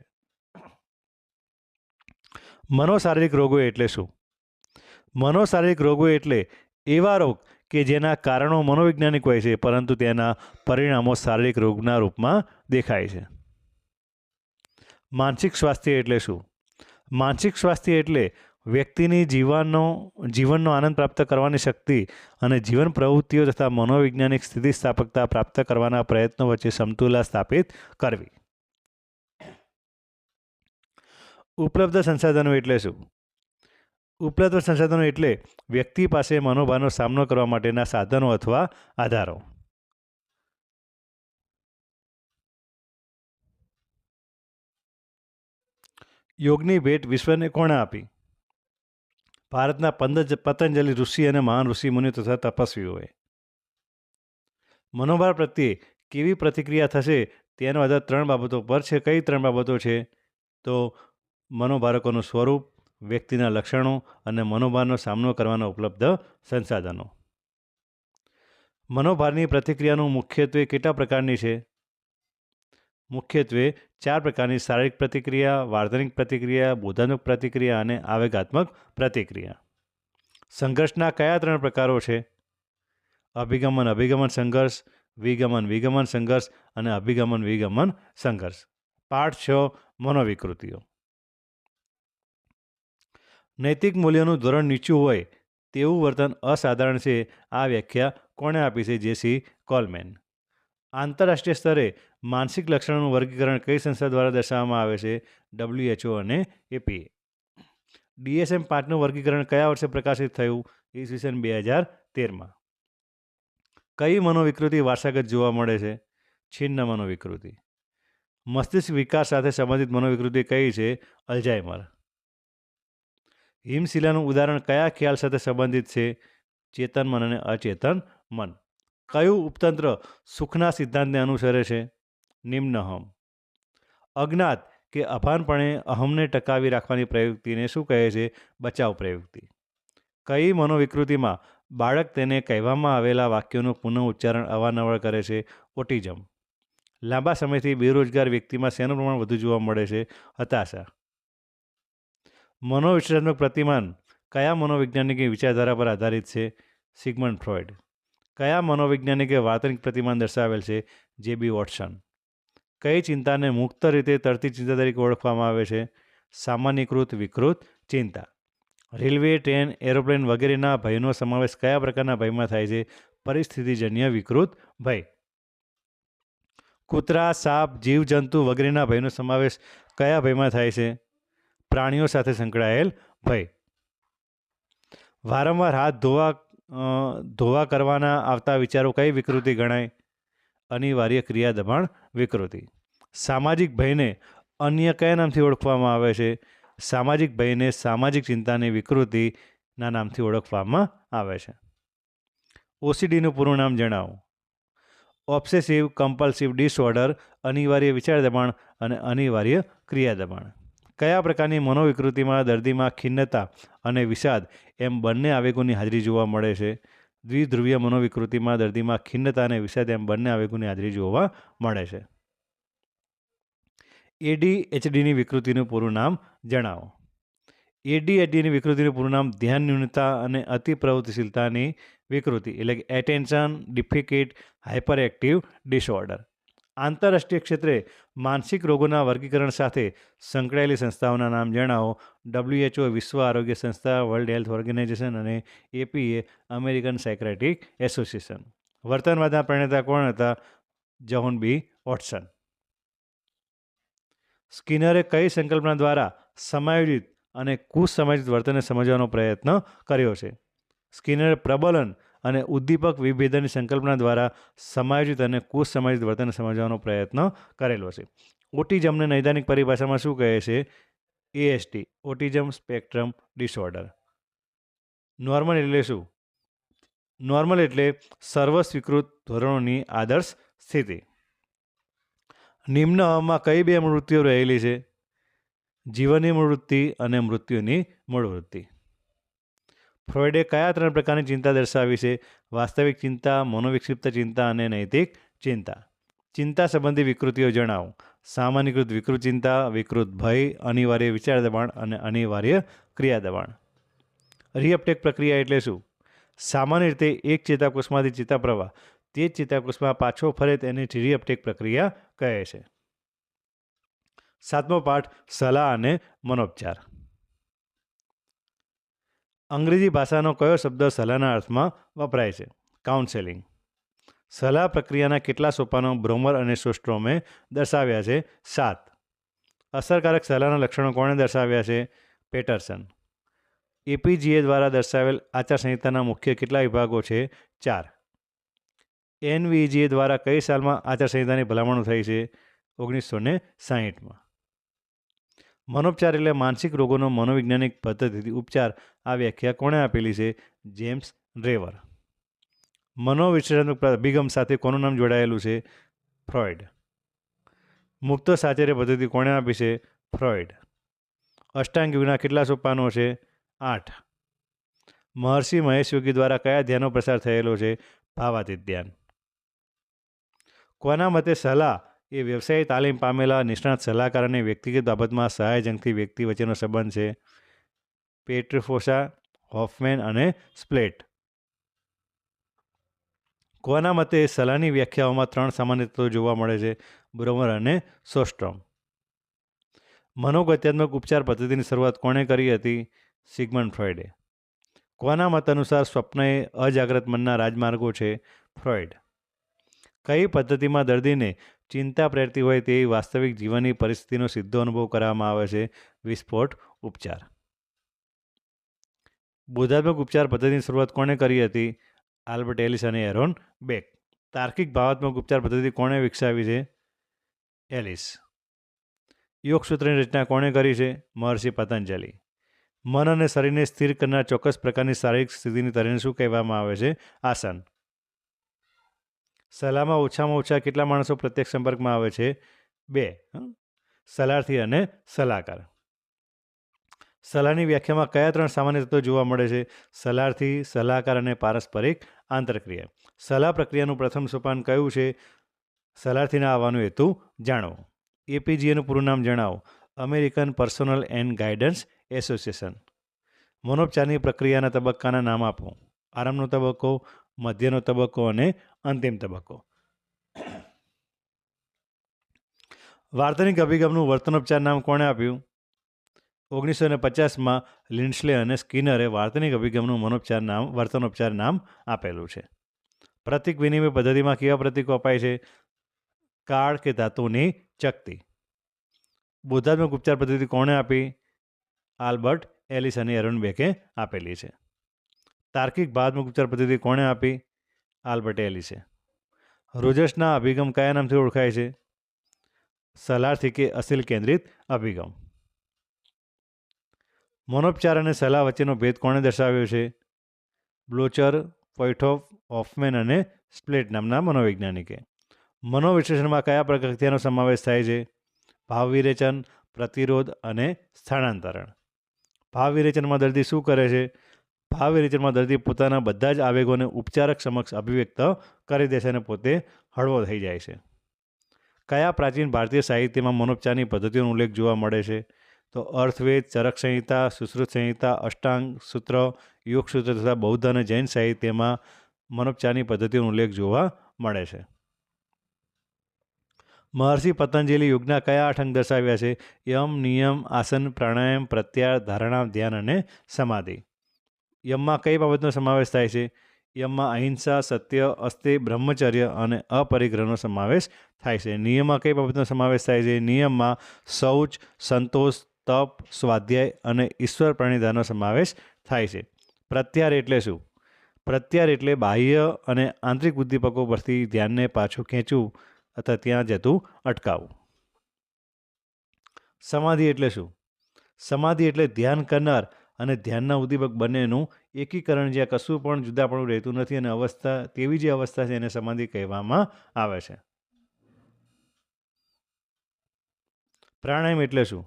Speaker 1: મનોશારીરિક રોગો એટલે શું? મનોશારીરિક રોગો એટલે એવા રોગ કે જેના કારણો મનોવૈજ્ઞાનિક હોય છે, પરંતુ તેના પરિણામો શારીરિક રોગના રૂપમાં દેખાય છે. માનસિક સ્વાસ્થ્ય એટલે શું? માનસિક સ્વાસ્થ્ય એટલે વ્યક્તિની જીવનનો આનંદ પ્રાપ્ત કરવાની શક્તિ અને જીવન પ્રવૃત્તિઓ તથા મનોવૈજ્ઞાનિક સ્થિતિસ્થાપકતા પ્રાપ્ત કરવાના પ્રયત્નો વચ્ચે સમતુલા સ્થાપિત કરવી. ઉપલબ્ધ સંસાધનો એટલે શું? ઉપલબ્ધ સંસાધનો એટલે વ્યક્તિ પાસે મનોભારનો સામનો કરવા માટેના સાધનો અથવા આધારો. યોગની ભેટ વિશ્વને કોણે આપી? ભારતના પતંજલિ ઋષિ અને મહાન ઋષિ મુનિ તથા તપસ્વીઓએ. મનોભાર પ્રત્યે કેવી પ્રતિક્રિયા થશે તેનો આધાર 3 બાબતો પર છે. કઈ 3 બાબતો છે? તો મનોભારકોનું સ્વરૂપ, વ્યક્તિના લક્ષણો અને મનોભારનો સામનો કરવાના ઉપલબ્ધ સંસાધનો. મનોભારની પ્રતિક્રિયાનું મુખ્યત્વે કેટલા પ્રકારની છે? મુખ્યત્વે 4 પ્રકારની: શારીરિક પ્રતિક્રિયા, વાર્તનિક પ્રતિક્રિયા, બોધાત્મક પ્રતિક્રિયા અને આવેગાત્મક પ્રતિક્રિયા. સંઘર્ષના કયા 3 પ્રકારો છે? અભિગમન સંઘર્ષ, વિગમન સંઘર્ષ અને અભિગમન સંઘર્ષ. પાઠ 6 મનોવિકૃતિઓ. નૈતિક મૂલ્યોનું ધોરણ નીચું હોય તેવું વર્તન અસાધારણ છે. આ વ્યાખ્યા કોણે આપી છે? જેસી કોલમેન. આંતરરાષ્ટ્રીય સ્તરે માનસિક લક્ષણોનું વર્ગીકરણ કઈ સંસ્થા દ્વારા દર્શાવવામાં આવે છે? WHO અને APA. DSM-5નું વર્ગીકરણ કયા વર્ષે પ્રકાશિત થયું? ઈસવીસન 2013માં. કઈ મનોવિકૃતિ વારસાગત જોવા મળે છે? છિન્ન મનોવિકૃતિ. મસ્તિષ્ક વિકાસ સાથે સંબંધિત મનોવિકૃતિ કઈ છે? અલ્ઝાઇમર. હિમશિલાનું ઉદાહરણ કયા ખ્યાલ સાથે સંબંધિત છે? ચેતન મન અને અચેતન મન. કયું ઉપતંત્ર સુખના સિદ્ધાંતને અનુસરે છે? નિમ્નહમ. અજ્ઞાત કે અભાનપણે અહમને ટકાવી રાખવાની પ્રવૃત્તિને શું કહે છે? બચાવ પ્રવૃત્તિ. કઈ મનોવિકૃતિમાં બાળક તેને કહેવામાં આવેલા વાક્યોનું પુનઃ ઉચ્ચારણ અવારનવાર કરે છે? ઓટિઝમ. લાંબા સમયથી બેરોજગાર વ્યક્તિમાં શેનું પ્રમાણ વધુ જોવા મળે છે? હતાશા. મનોવિશ્લેષણાત્મક પ્રતિમાન કયા મનોવૈજ્ઞાનિકની વિચારધારા પર આધારિત છે? સિગમન્ડ ફ્રોઇડ. કયા મનોવૈજ્ઞાનિકે વાર્તનિક પ્રતિમાન દર્શાવેલ છે? JB Watson. કઈ ચિંતાને મુક્ત રીતે તરતી ચિંતા તરીકે ઓળખવામાં આવે છે? સામાન્યીકૃત વિકૃત ચિંતા. રેલવે, ટ્રેન, એરોપ્લેન વગેરેના ભયનો સમાવેશ કયા પ્રકારના ભયમાં થાય છે? પરિસ્થિતિજન્ય વિકૃત ભય. કૂતરા, સાપ, જીવજંતુ વગેરેના ભયનો સમાવેશ કયા ભયમાં થાય છે? પ્રાણીઓ સાથે સંકળાયેલ ભય. વારંવાર હાથ ધોવા કરવાના આવતા વિચારો કઈ વિકૃતિ ગણાય? અનિવાર્ય ક્રિયા દબાણ વિકૃતિ. સામાજિક ભયને અન્ય કયા નામથી ઓળખવામાં આવે છે? સામાજિક ભયને સામાજિક ચિંતાની વિકૃતિના નામથી ઓળખવામાં આવે છે. OCDનું પૂરું નામ જણાવો. ઓબ્સેસિવ કમ્પલ્સિવ ડિસઓર્ડર, અનિવાર્ય વિચાર દબાણ અને અનિવાર્ય ક્રિયા દબાણ. કયા પ્રકારની મનોવિકૃતિમાં દર્દીમાં ખિન્નતા અને વિષાદ એમ બંને આવેગોની હાજરી જોવા મળે છે? દ્વિધ્રુવીય મનોવિકૃતિમાં દર્દીમાં ખિન્નતા અને વિષાદ એમ બંને આવેગોની હાજરી જોવા મળે છે. ADHDની વિકૃતિનું પૂરું નામ જણાવો. ADHDની વિકૃતિનું પૂરું નામ ધ્યાન ન્યૂનતા અને અતિ પ્રવૃત્તિશીલતાની વિકૃતિ એટલે કે એટેન્શન ડિફિકિટ હાઇપર એક્ટિવ ડિસઓર્ડર. આંતરરાષ્ટ્રીય ક્ષેત્રે માનસિક રોગોના વર્ગીકરણ સાથે સંકળાયેલી સંસ્થાઓના નામ જણાવો. WHO વિશ્વ આરોગ્ય સંસ્થા, વર્લ્ડ હેલ્થ ઓર્ગેનાઇઝેશન અને APA અમેરિકન સાયક્રેટિક એસોસિએશન. વર્તનવાદના પ્રણેતા કોણ હતા? જ્હોન બી વોટસન. સ્કિનરે કઈ સંકલ્પના દ્વારા સમાયોજિત અને કુસમાયોજિત વર્તનને સમજવાનો પ્રયત્ન કર્યો છે? સ્કિનરે પ્રબલન અને ઉદ્દીપક વિભેદનની સંકલ્પના દ્વારા સમાયોજિત અને કુસમાયોજિત વર્તનને સમજવાનો પ્રયત્ન કરેલો છે. ઓટિઝમને નૈદાનિક પરિભાષામાં શું કહે છે? ASD, autism spectrum disorder. Normal એટલે શું? નોર્મલ એટલે સર્વસ્વીકૃત ધોરણોની આદર્શ સ્થિતિ. નિમ્નમાં કઈ બે મૂળવૃત્તિઓ રહેલી છે? જીવનની મૂળવૃત્તિ અને મૃત્યુની મૂળવૃત્તિ. ફ્રોઇડે કયા 3 પ્રકારની ચિંતા દર્શાવી છે? વાસ્તવિક ચિંતા, મનોવિક્ષિપ્ત ચિંતા અને નૈતિક ચિંતા. ચિંતા સંબંધી વિકૃતિઓ જણાવો. સામાન્યકૃત વિકૃત ચિંતા, વિકૃત ભય, અનિવાર્ય વિચાર દબાણ અને અનિવાર્ય ક્રિયા દબાણ. રીઅપટેક પ્રક્રિયા એટલે શું? સામાન્ય રીતે એક ચેતાકોષમાંથી ચેતાપ્રવાહ તે જ ચેતાકોષમાં પાછો ફરે તેને રીઅપટેક પ્રક્રિયા કહે છે. 7મો પાઠ સલાહ અને મનોપચાર. અંગ્રેજી ભાષાનો કયો શબ્દ સલાહના અર્થમાં વપરાય છે? કાઉન્સેલિંગ. સલાહ પ્રક્રિયાના કેટલા સોપાનો બ્રોમર અને સોસ્ટ્રોમે દર્શાવ્યા છે? 7. અસરકારક સલાહના લક્ષણો કોણે દર્શાવ્યા છે? પેટરસન. એપીજીએ દ્વારા દર્શાવેલ આચારસંહિતાના મુખ્ય કેટલા વિભાગો છે? 4. એનવીજીએ દ્વારા કઈ સાલમાં આચારસંહિતાની ભલામણો થઈ છે? 1960માં. મનોપચાર એટલે માનસિક રોગોનો મનોવૈજ્ઞાનિક પદ્ધતિથી ઉપચાર. આ વ્યાખ્યા કોણે આપેલી છે? જેમ્સ ડ્રેવર. મનોવિશ્લેષણાત્મક અભિગમ સાથે કોનું નામ જોડાયેલું છે? ફ્રોઇડ. મુક્ત સાહચર્ય પદ્ધતિ કોણે આપી છે? ફ્રોઇડ. અષ્ટાંગ યોગના કેટલા સોપાનો છે? 8. મહર્ષિ મહેશ યોગી દ્વારા કયા ધ્યાનનો પ્રસાર થયેલો છે? ભાવાતીત ધ્યાન. કોના મતે સલાહ એ વ્યવસાયિક તાલીમ પામેલા નિષ્ણાત સલાહકાર અને વ્યક્તિગત બાબતમાં સહાયજનકથી વ્યક્તિ વચ્ચેનો સંબંધ છે? પેટ્રીફોસા, હોફમેન અને સ્પ્લેટ. કોના મતે સલાહની વ્યાખ્યાઓમાં 3 સામાન્ય તત્વો જોવા મળે છે? બ્રોમર અને સોસ્ટ્રોમ. મનોગત્યાત્મક ઉપચાર પદ્ધતિની શરૂઆત કોણે કરી હતી? સિગમન્ડ ફ્રોઇડે. કોના મત અનુસાર સ્વપ્ન એ અજાગ્રત મનના રાજમાર્ગો છે? ફ્રોઇડ. કઈ પદ્ધતિમાં દર્દીને ચિંતા પ્રેરતી હોય તેવી વાસ્તવિક જીવનની પરિસ્થિતિનો સીધો અનુભવ કરવામાં આવે છે? વિસ્ફોટ ઉપચાર. બોધાત્મક ઉપચાર પદ્ધતિની શરૂઆત કોણે કરી હતી? આલ્બર્ટ એલિસ અને એરોન બેક. તાર્કિક ભાવાત્મક ઉપચાર પદ્ધતિ કોણે વિકસાવી છે? એલિસ. યોગસૂત્રની રચના કોણે કરી છે? મહર્ષિ પતંજલિ. મન અને શરીરને સ્થિર કરનાર ચોક્કસ પ્રકારની શારીરિક સ્થિતિની તરીને શું કહેવામાં આવે છે? આસન. સલાહમાં ઓછામાં ઓછા કેટલા માણસો પ્રત્યક્ષ સંપર્કમાં આવે છે? 2. સલાહથી અને સલાહકાર. સલાહની વ્યાખ્યામાં કયા 3 સામાન્ય તત્વો જોવા મળે છે? સલાહથી, સલાહકાર અને પારસ્પરિક આંતરક્રિયા. સલાહ પ્રક્રિયાનું પ્રથમ સોપાન કયું છે? સલાહથીના આવવાનો હેતુ જાણવો. એપીજીએનું પૂરું નામ જણાવો. American personnel and guidance association. મનોપચારની પ્રક્રિયાના તબક્કાના નામ આપો. આરંભનો તબક્કો, મધ્યનો તબક્કો અને અંતિમ તબક્કો. વાર્તનિક અભિગમનું વર્તનોપચાર નામ કોણે આપ્યું? 1950માં લિન્ડસ્લે અને સ્કિનરે વાર્તનિક અભિગમનું વર્તનોપચાર નામ આપેલું છે. પ્રતીક વિનિમય પદ્ધતિમાં કેવા પ્રતીકો અપાય છે? કાળ કે ધાતુની ચકતી. બોધાત્મક ઉપચાર પદ્ધતિ કોણે આપી? આલ્બર્ટ એલિસ અને એરોન બેકે આપેલી છે. તાર્કિક ભાવાત્મક ઉપચાર પદ્ધતિ કોણે આપી? આલ્બર્ટ એલિસે. રોજર્સના અભિગમ કયા નામથી ઓળખાય છે? સલાહથી કે અસીલ કેન્દ્રિત અભિગમ. મનોપચાર અને સલાહ વચ્ચેનો ભેદ કોણે દર્શાવ્યો છે? બ્લોચર, પોઇટોફ, હોફમેન અને સ્પ્લેટ નામના મનોવૈજ્ઞાનિકે. મનોવિશ્લેષણમાં કયા પ્રક્રિયાનો સમાવેશ થાય છે? ભાવ વિરેચન, પ્રતિરોધ અને સ્થાનાંતરણ. ભાવ વિરેચનમાં દર્દી શું કરે છે? ભાવ વિરેચનમાં દર્દી પોતાના બધા જ આવેગોને ઉપચારક સમક્ષ અભિવ્યક્ત કરી દે છે અને પોતે હળવો થઈ જાય છે. કયા પ્રાચીન ભારતીય સાહિત્યમાં મનોપચારની પદ્ધતિઓનો ઉલ્લેખ જોવા મળે છે? તો અર્થવેદ, ચરક સંહિતા, સુશ્રુત સંહિતા, અષ્ટાંગ સૂત્ર, યોગ સૂત્ર તથા બૌદ્ધ અને જૈન સાહિત્યમાં મનોપચારની પદ્ધતિઓનો ઉલ્લેખ જોવા મળે છે. મહર્ષિ પતંજલિ યોગના કયા 8 અંગ દર્શાવ્યા છે? યમ, નિયમ, આસન, પ્રાણાયામ, પ્રત્યાહાર, ધારણા, ધ્યાન અને સમાધિ. યમમાં કઈ બાબતનો સમાવેશ થાય છે? યમમાં અહિંસા, સત્ય, અસ્તેય, બ્રહ્મચર્ય અને અપરિગ્રહનો સમાવેશ થાય છે. નિયમમાં કઈ બાબતનો સમાવેશ થાય છે? નિયમમાં શૌચ, સંતોષ, તપ, સ્વાધ્યાય અને ઈશ્વર પ્રણિધાનનો સમાવેશ થાય છે. પ્રત્યાહાર એટલે શું? પ્રત્યાહાર એટલે બાહ્ય અને આંતરિક ઉદ્દીપકો પરથી ધ્યાનને પાછું ખેંચવું અથવા ત્યાં જતું અટકાવવું. સમાધિ એટલે શું? સમાધિ એટલે ધ્યાન કરનાર અને ધ્યાનના ઉદ્દીપક બંનેનું એકીકરણ, જ્યાં કશું પણ જુદાપણું રહેતું નથી અને અવસ્થા તેવી જે અવસ્થા છે એને સમાધિ કહેવામાં આવે છે. પ્રાણાયામ એટલે શું?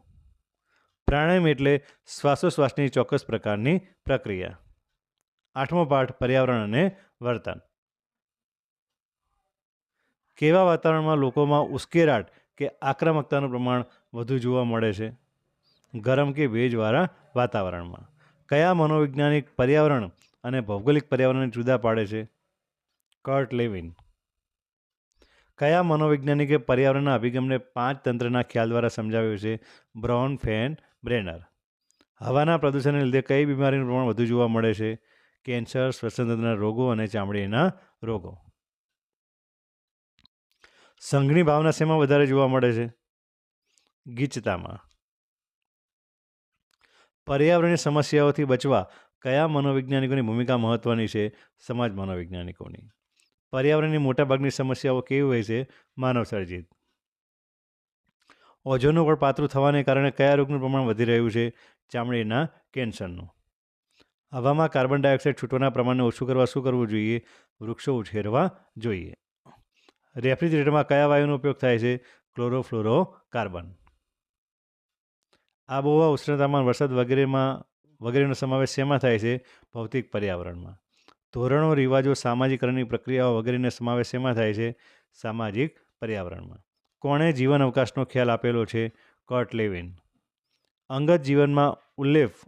Speaker 1: પ્રાણાયામ એટલે શ્વાસોશ્વાસની ચોક્કસ પ્રકારની પ્રક્રિયા. 8મો પાઠ, પર્યાવરણ અને વર્તન. કેવા વાતાવરણમાં લોકોમાં ઉશ્કેરાટ કે આક્રમકતાનું પ્રમાણ વધુ જોવા મળે છે? ગરમ કે ભેજવાળા વાતાવરણમાં. કયા મનોવૈજ્ઞાનિક પર્યાવરણ અને ભૌગોલિક પર્યાવરણને જુદા પાડે છે? Kurt Levin. કયા મનોવૈજ્ઞાનિકે પર્યાવરણના અભિગમને 5 તંત્રના ખ્યાલ દ્વારા સમજાવ્યો છે? Bronfenbrenner. હવાના પ્રદૂષણને લીધે કઈ બીમારીનું પ્રમાણ વધુ જોવા મળે છે? કેન્સર, શ્વસનતંત્રના રોગો અને ચામડીના રોગો. સંઘની ભાવના શેમાં વધારે જોવા મળે છે? ગીચતામાં. પર્યાવરણીય સમસ્યાઓથી બચવા કયા મનોવૈજ્ઞાનિકોની ભૂમિકા મહત્વની છે? સમાજ મનોવૈજ્ઞાનિકોની. પર્યાવરણની મોટાભાગની સમસ્યાઓ કેવી હોય છે? માનવસર્જિત. ઓઝોનનું પડ પાતળું થવાને કારણે કયા રોગનું પ્રમાણ વધી રહ્યું છે? ચામડીના કેન્સરનું. હવામાં કાર્બન ડાયોક્સાઇડ છૂટવાના પ્રમાણને ઓછું કરવા શું કરવું જોઈએ? વૃક્ષો ઉછેરવા જોઈએ. રેફ્રિજરેટરમાં કયા વાયુનો ઉપયોગ થાય છે? ક્લોરોફ્લોરોકાર્બન. આબોહવા, ઉષ્ણતામાન, વરસાદ વગેરેનો સમાવેશ શેમાં થાય છે? ભૌતિક પર્યાવરણમાં. ધોરણો, રિવાજો, સામાજિકરણની પ્રક્રિયાઓ વગેરેનો સમાવેશ શેમાં થાય છે? સામાજિક પર્યાવરણમાં. કોણે જીવન અવકાશનો ખ્યાલ આપેલો છે? Kurt Levin. અંગત જીવનમાં ઉલ્લેખ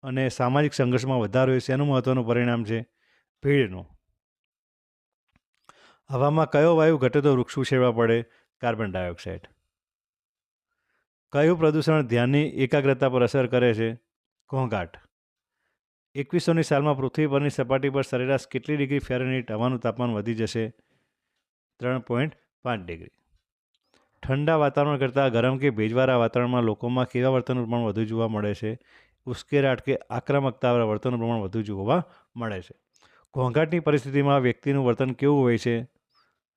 Speaker 1: અને સામાજિક સંઘર્ષમાં વધારો એ શેનું મહત્વનું પરિણામ છે? ભીડનું. હવામાં કયો વાયુ ઘટે તો વૃક્ષ ઉછેરવા પડે? Carbon dioxide. કયું પ્રદૂષણ ધ્યાનની એકાગ્રતા પર અસર કરે છે? ઘોંઘાટ. 2100ની સાલમાં પૃથ્વી પરની સપાટી પર સરેરાશ કેટલી ડિગ્રી ફેરનહીટ હવાનું તાપમાન વધી જશે? 3.5 ડિગ્રી. ઠંડા વાતાવરણ કરતાં ગરમ કે ભેજવાળા વાતાવરણમાં લોકોમાં કેવા વર્તનનું પ્રમાણ વધુ જોવા મળે છે? ઉશ્કેરાટ કે આક્રમકતાવાળા વર્તનનું પ્રમાણ વધુ જોવા મળે છે. ઘોંઘાટની પરિસ્થિતિમાં વ્યક્તિનું વર્તન કેવું હોય છે?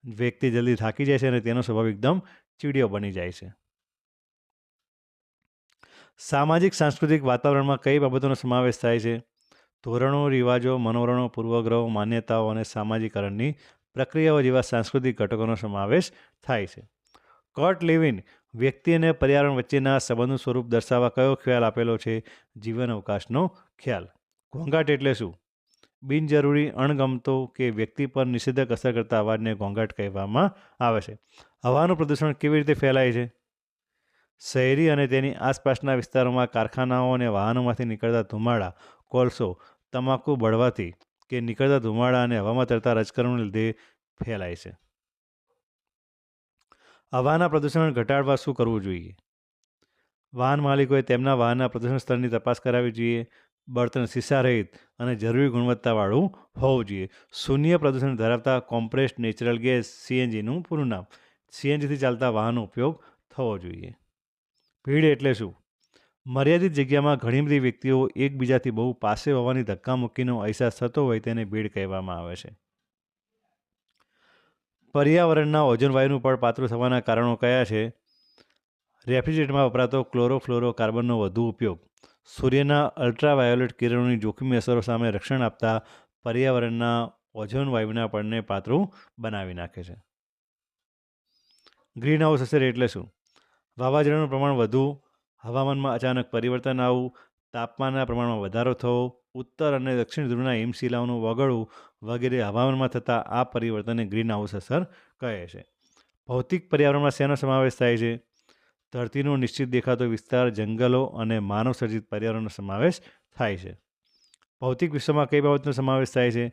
Speaker 1: વ્યક્તિ જલ્દી થાકી જાય છે અને તેનો સ્વભાવ એકદમ ચીડિયો બની જાય છે. સામાજિક સાંસ્કૃતિક વાતાવરણમાં કઈ બાબતોનો સમાવેશ થાય છે? ધોરણો, રિવાજો, મનોવરણો, પૂર્વગ્રહો, માન્યતાઓ અને સામાજિકરણની પ્રક્રિયાઓ જેવા સાંસ્કૃતિક ઘટકોનો સમાવેશ થાય છે. કર્ટ લેવિન વ્યક્તિ અને પર્યાવરણ વચ્ચેના સંબંધનું સ્વરૂપ દર્શાવવા કયો ખ્યાલ આપેલો છે? જીવન અવકાશનો ખ્યાલ. ઘોંઘાટ એટલે શું? બિનજરૂરી, અણગમતો કે વ્યક્તિ પર નિષેધક અસર કરતા અવાજને ઘોંઘાટ કહેવામાં આવે છે. હવાનું પ્રદૂષણ કેવી રીતે ફેલાય છે? શહેરી અને તેની આસપાસના વિસ્તારોમાં કારખાનાઓ અને વાહનોમાંથી નીકળતા ધુમાડા, કોલસો, તમાકુ બળવાથી કે નીકળતા ધુમાડા અને હવામાં તરતા રજકરણોને લીધે ફેલાય છે. હવાના પ્રદૂષણ ઘટાડવા શું કરવું જોઈએ? વાહન માલિકોએ તેમના વાહનના પ્રદૂષણ સ્તરની તપાસ કરાવવી જોઈએ. બળતણ શીશા રહિત અને જરૂરી ગુણવત્તાવાળું હોવું જોઈએ. શૂન્ય પ્રદૂષણ ધરાવતા કોમ્પ્રેસ્ડ નેચરલ ગેસ CNGનું પૂરું નામ. CNGથી ચાલતા વાહનનો ઉપયોગ થવો જોઈએ. ભીડ એટલે શું? મર્યાદિત જગ્યામાં ઘણી બધી વ્યક્તિઓ એકબીજાથી બહુ પાસે હોવાની ધક્કામુક્કીનો અહેસાસ થતો હોય તેને ભીડ કહેવામાં આવે છે. પર્યાવરણના ઓઝોન વાયુનું પડ પાતળું થવાના કારણો કયા છે? રેફ્રિજરેટરમાં વપરાતો ક્લોરોફ્લોરોકાર્બનનો વધુ ઉપયોગ સૂર્યના અલ્ટ્રાવાયોલેટ કિરણોની જોખમી અસરો સામે રક્ષણ આપતા પર્યાવરણના ઓઝોન વાયુના પડને પાતળું બનાવી નાખે છે. ગ્રીન હાઉસ અસર એટલે શું? વાવાઝોડાનું પ્રમાણ વધવું, હવામાનમાં અચાનક પરિવર્તન આવવું, તાપમાનના પ્રમાણમાં વધારો થવો, ઉત્તર અને દક્ષિણ ધ્રુવના હિમશિલાઓનું ઓગળવું વગેરે હવામાનમાં થતા આ પરિવર્તનને ગ્રીન હાઉસ અસર કહે છે. ભૌતિક પર્યાવરણમાં શેનો સમાવેશ થાય છે? ધરતીનો નિશ્ચિત દેખાતો વિસ્તાર, જંગલો અને માનવસર્જિત પર્યાવરણનો સમાવેશ થાય છે. ભૌતિક વિશ્વમાં કઈ બાબતનો સમાવેશ થાય છે?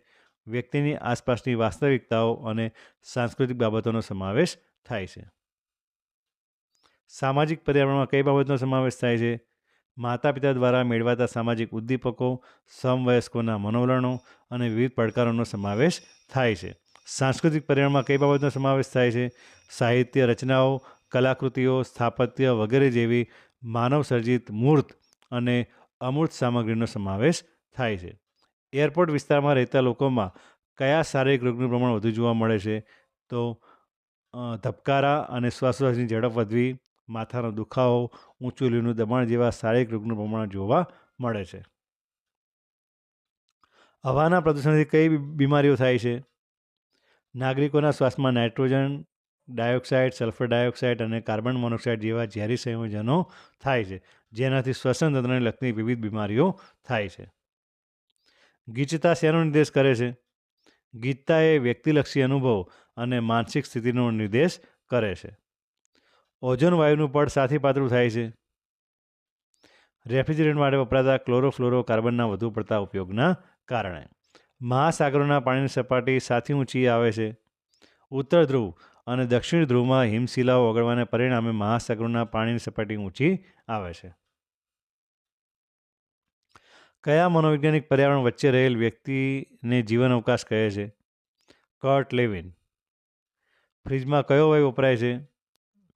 Speaker 1: વ્યક્તિની આસપાસની વાસ્તવિકતાઓ અને સાંસ્કૃતિક બાબતોનો સમાવેશ થાય છે. સામાજિક પર્યાવરણમાં કઈ બાબતનો સમાવેશ થાય છે? માતા પિતા દ્વારા મેળવાતા સામાજિક ઉદ્દીપકો, સમવયસ્કોના મનોવલણો અને વિવિધ પડકારોનો સમાવેશ થાય છે. સાંસ્કૃતિક પર્યાવરણમાં કઈ બાબતનો સમાવેશ થાય છે? સાહિત્ય રચનાઓ, કલાકૃતિઓ, સ્થાપત્ય વગેરે જેવી માનવસર્જિત મૂર્ત અને અમૂર્ત સામગ્રીનો સમાવેશ થાય છે. એરપોર્ટ વિસ્તારમાં રહેતા લોકોમાં કયા શારીરિક રોગનું પ્રમાણ વધુ જોવા મળે છે? તો ધબકારા અને શ્વાસોશ્વાસની ઝડપ વધવી, માથાનો દુખાવો, ઊંચું લોહીનું દબાણ જેવા શારીરિક રોગનું પ્રમાણ જોવા મળે છે. હવાના પ્રદૂષણથી કઈ બીમારીઓ થાય છે? નાગરિકોના શ્વાસમાં નાઇટ્રોજન ડાયોક્સાઇડ, સલ્ફર ડાયોક્સાઇડ અને કાર્બન મોનોક્સાઇડ જેવા ઝેરી સંયોજનો થાય છે, જેનાથી શ્વસન તંત્રને લગતી વિવિધ બીમારીઓ થાય છે. ગીચતા શેનો નિર્દેશ કરે છે? ગીચતા એ વ્યક્તિલક્ષી અનુભવ અને માનસિક સ્થિતિનો નિર્દેશ કરે છે. ઓઝોન વાયુનું પડ સાથી પાતળું થાય છે. રેફ્રિજરેન્ટ માટે વપરાતા ક્લોરોફ્લોરોકાર્બનના વધુ પડતા ઉપયોગના કારણે. મહાસાગરોના પાણીની સપાટી સાથી ઊંચી આવે છે. ઉત્તર ધ્રુવ અને દક્ષિણ ધ્રુવમાં હિમશિલાઓ ઓગળવાને પરિણામે મહાસાગરોના પાણીની સપાટી ઊંચી આવે છે. કયા મનોવૈજ્ઞાનિક પર્યાવરણ વચ્ચે રહેલ વ્યક્તિને જીવન અવકાશ કહે છે? Kurt Levin. ફ્રીજમાં કયો વાયુ વપરાય છે?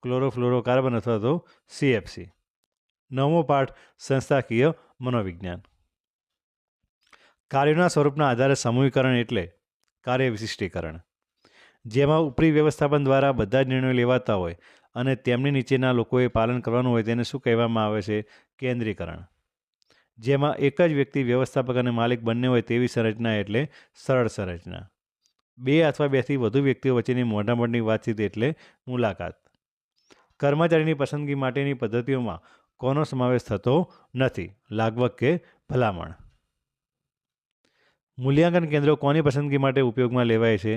Speaker 1: ક્લોરોફ્લોરોકાર્બન અથવા તો CFC. 9મો પાઠ સંસ્થાકીય મનોવિજ્ઞાન. કાર્યોના સ્વરૂપના આધારે સમૂહીકરણ એટલે કાર્ય વિશિષ્ટીકરણ, જેમાં ઉપરી વ્યવસ્થાપન દ્વારા બધા જ નિર્ણયો લેવાતા હોય અને તેમની નીચેના લોકોએ પાલન કરવાનું હોય તેને શું કહેવામાં આવે છે? કેન્દ્રીકરણ. જેમાં એક જ વ્યક્તિ વ્યવસ્થાપક અને માલિક બંને હોય તેવી સંરચના એટલે સરળ સંરચના. 2 અથવા 2થી વધુ વ્યક્તિઓ વચ્ચેની મોટામોટી વાતચીત એટલે મુલાકાત. કર્મચારીની પસંદગી માટેની પદ્ધતિઓમાં કોનો સમાવેશ થતો નથી? લાગવગ કે ભલામણ. મૂલ્યાંકન કેન્દ્રો કોની પસંદગી માટે ઉપયોગમાં લેવાય છે?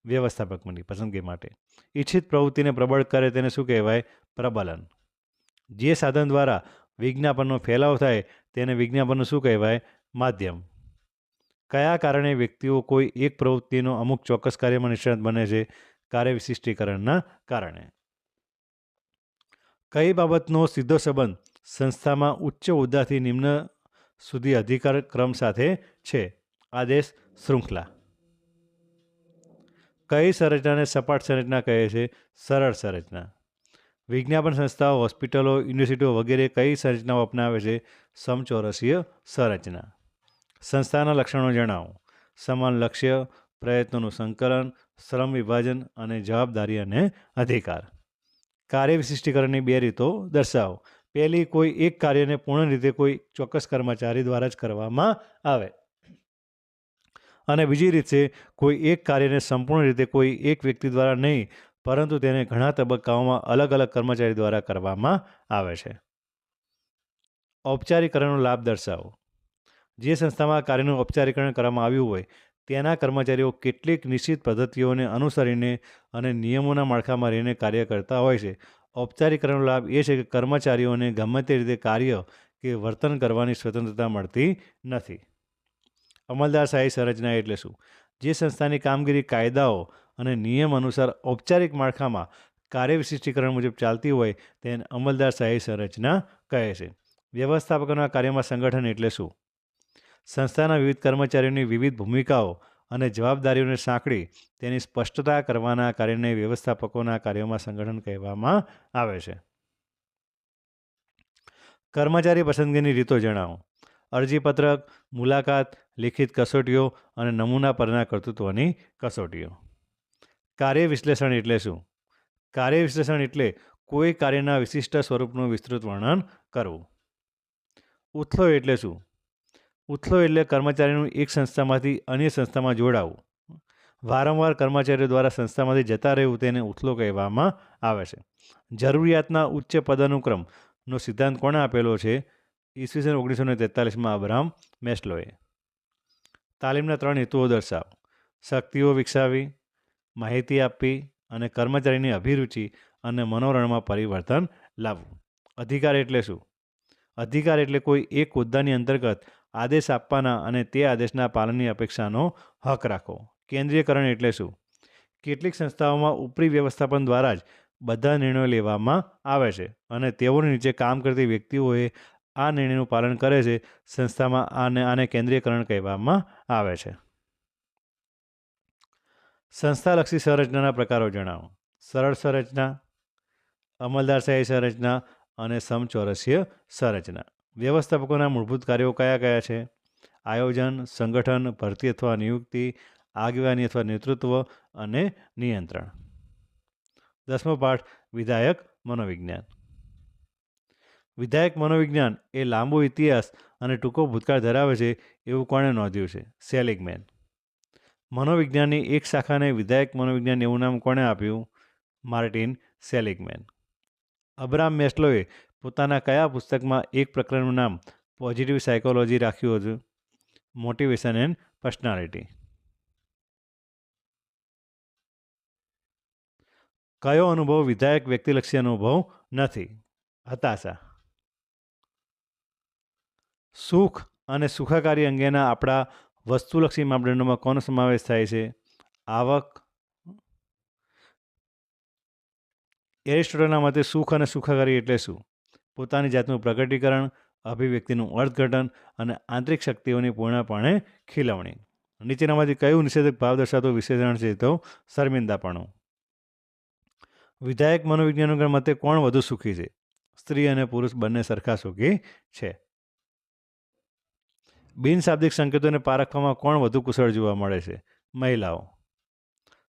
Speaker 1: વ્યવસ્થાપકની પસંદગી માટે. ઇચ્છિત પ્રવૃત્તિને પ્રબળ કરે તેને શું કહેવાય? પ્રબલન. જે સાધન દ્વારા વિજ્ઞાપનનો ફેલાવ થાય તેને વિજ્ઞાપનનું શું કહેવાય? માધ્યમ. કયા કારણે વ્યક્તિઓ કોઈ એક પ્રવૃત્તિનો અમુક ચોક્કસ કાર્યમાં નિષ્ણાત બને છે? કાર્ય વિશિષ્ટીકરણના કારણે. કઈ બાબતનો સીધો સંબંધ સંસ્થામાં ઉચ્ચ હોદ્દાથી નિમ્ન સુધી અધિકાર ક્રમ સાથે છે? આદેશ શૃંખલા. કઈ સંરચનાને સપાટ સંરચના કહે છે? સરળ સંરચના. વિજ્ઞાપન સંસ્થાઓ, હોસ્પિટલો, યુનિવર્સિટીઓ વગેરે કઈ સંરચનાઓ અપનાવે છે? સમચોરસીય સંરચના. સંસ્થાના લક્ષણો જણાવો. સમાન લક્ષ્ય, પ્રયત્નોનું સંકલન, શ્રમ વિભાજન અને જવાબદારી અને અધિકાર. કાર્ય વિશિષ્ટીકરણની 2 રીતો દર્શાવો. પહેલી, કોઈ એક કાર્યને પૂર્ણ રીતે કોઈ ચોક્કસ કર્મચારી દ્વારા જ કરવામાં આવે. અને બીજી રીત છે કોઈ એક કાર્યને સંપૂર્ણ રીતે કોઈ એક વ્યક્તિ દ્વારા નહીં, પરંતુ તેને ઘણા તબક્કાઓમાં અલગ અલગ કર્મચારી દ્વારા કરવામાં આવે છે. ઔપચારિકરણનો લાભ દર્શાવો. જે સંસ્થામાં કાર્યનું ઔપચારિકરણ કરવામાં આવ્યું હોય તેના કર્મચારીઓ કેટલીક નિશ્ચિત પદ્ધતિઓને અનુસરીને અને નિયમોના માળખામાં રહીને કાર્ય કરતા હોય છે. ઔપચારિકરણનો લાભ એ છે કે કર્મચારીઓને ગમે તે રીતે કાર્ય કે વર્તન કરવાની સ્વતંત્રતા મળતી નથી. અમલદારશાહી સંરચના એટલે શું? જે સંસ્થાની કામગીરી કાયદાઓ અને નિયમ અનુસાર ઔપચારિક માળખામાં કાર્ય વિશિષ્ટીકરણ મુજબ ચાલતી હોય તેને અમલદારશાહી સંરચના કહે છે. વ્યવસ્થાપકોના કાર્યમાં સંગઠન એટલે શું? સંસ્થાના વિવિધ કર્મચારીઓની વિવિધ ભૂમિકાઓ અને જવાબદારીઓને સાંકળી તેની સ્પષ્ટતા કરવાના કાર્યને વ્યવસ્થાપકોના કાર્યોમાં સંગઠન કહેવામાં આવે છે. કર્મચારી પસંદગીની રીતો જણાવો. અરજીપત્રક, મુલાકાત, લિખિત કસોટીઓ અને નમૂના પરના કર્તૃત્વની કસોટીઓ. કાર્ય વિશ્લેષણ એટલે શું? કાર્ય વિશ્લેષણ એટલે કોઈ કાર્યના વિશિષ્ટ સ્વરૂપનું વિસ્તૃત વર્ણન કરવું. ઉથલો એટલે શું? ઉથલો એટલે કર્મચારીનું એક સંસ્થામાંથી અન્ય સંસ્થામાં જોડાવું. વારંવાર કર્મચારીઓ દ્વારા સંસ્થામાંથી જતા રહેવું તેને ઉથલો કહેવામાં આવે છે. જરૂરિયાતના ઉચ્ચ પદાનુક્રમનો સિદ્ધાંત કોણે આપેલો છે? ઈસવીસન 1943માં અબ્રાહમ મેસ્લોએ. તાલીમના 3 હેતુઓ દર્શાવો. શક્તિઓ વિકસાવવી, માહિતી આપવી અને કર્મચારીની અભિરુચિ અને મનોવરણમાં પરિવર્તન લાવવું. અધિકાર એટલે શું? અધિકાર એટલે કોઈ એક હોદ્દાની અંતર્ગત આદેશ આપવાના અને તે આદેશના પાલનની અપેક્ષાનો હક રાખવો. કેન્દ્રીયકરણ એટલે શું? કેટલીક સંસ્થાઓમાં ઉપરી વ્યવસ્થાપન દ્વારા જ બધા નિર્ણયો લેવામાં આવે છે અને તેઓની નીચે કામ કરતી વ્યક્તિઓએ આ નિર્ણયનું પાલન કરે છે. સંસ્થામાં આને કેન્દ્રીયકરણ કહેવામાં આવે છે. સંસ્થાલક્ષી સંરચનાના પ્રકારો જણાવો. સરળ સંરચના, અમલદારશાહી સંરચના અને સમચોરસીય સંરચના. વ્યવસ્થાપકોના મૂળભૂત કાર્યો કયા કયા છે? આયોજન, સંગઠન, ભરતી અથવા નિયુક્તિ, આગેવાની અથવા નેતૃત્વ અને નિયંત્રણ. 10મો પાઠ વિધાયક મનોવિજ્ઞાન. વિધાયક મનોવિજ્ઞાન એ લાંબો ઇતિહાસ અને ટૂંકો ભૂતકાળ ધરાવે છે એવું કોણે નોંધ્યું છે? સેલિગમેન. મનોવિજ્ઞાનની એક શાખાને વિધાયક મનોવિજ્ઞાન એવું નામ કોણે આપ્યું? Martin Seligman. અબ્રાહમ મેસ્લોએ પોતાના કયા પુસ્તકમાં એક પ્રકરણનું નામ પોઝિટિવ સાયકોલોજી રાખ્યું હતું? Motivation and personality. કયો અનુભવ વિધાયક વ્યક્તિલક્ષી અનુભવ નથી? હતાશા. સુખ અને સુખાકારી અંગેના આપણા વસ્તુલક્ષી માપદંડોમાં કોનો સમાવેશ થાય છે? આવક. એરિસ્ટોટલના મતે સુખ અને સુખાકારી એટલે શું? પોતાની જાતનું પ્રગટીકરણ, અભિવ્યક્તિનું અર્થઘટન અને આંતરિક શક્તિઓની પૂર્ણપણે ખીલવણી. નીચેનામાંથી કયું નિષેધક ભાવ દર્શાવતું વિશેષણ છે? તો શર્મિંદાપણું. વિધાયક મનોવિજ્ઞાનીઓના મતે કોણ વધુ સુખી છે? સ્ત્રી અને પુરુષ બંને સરખા સુખી છે. બિનશાબ્દિક સંકેતોને પારખવામાં કોણ વધુ કુશળ જોવા મળે છે? મહિલાઓ.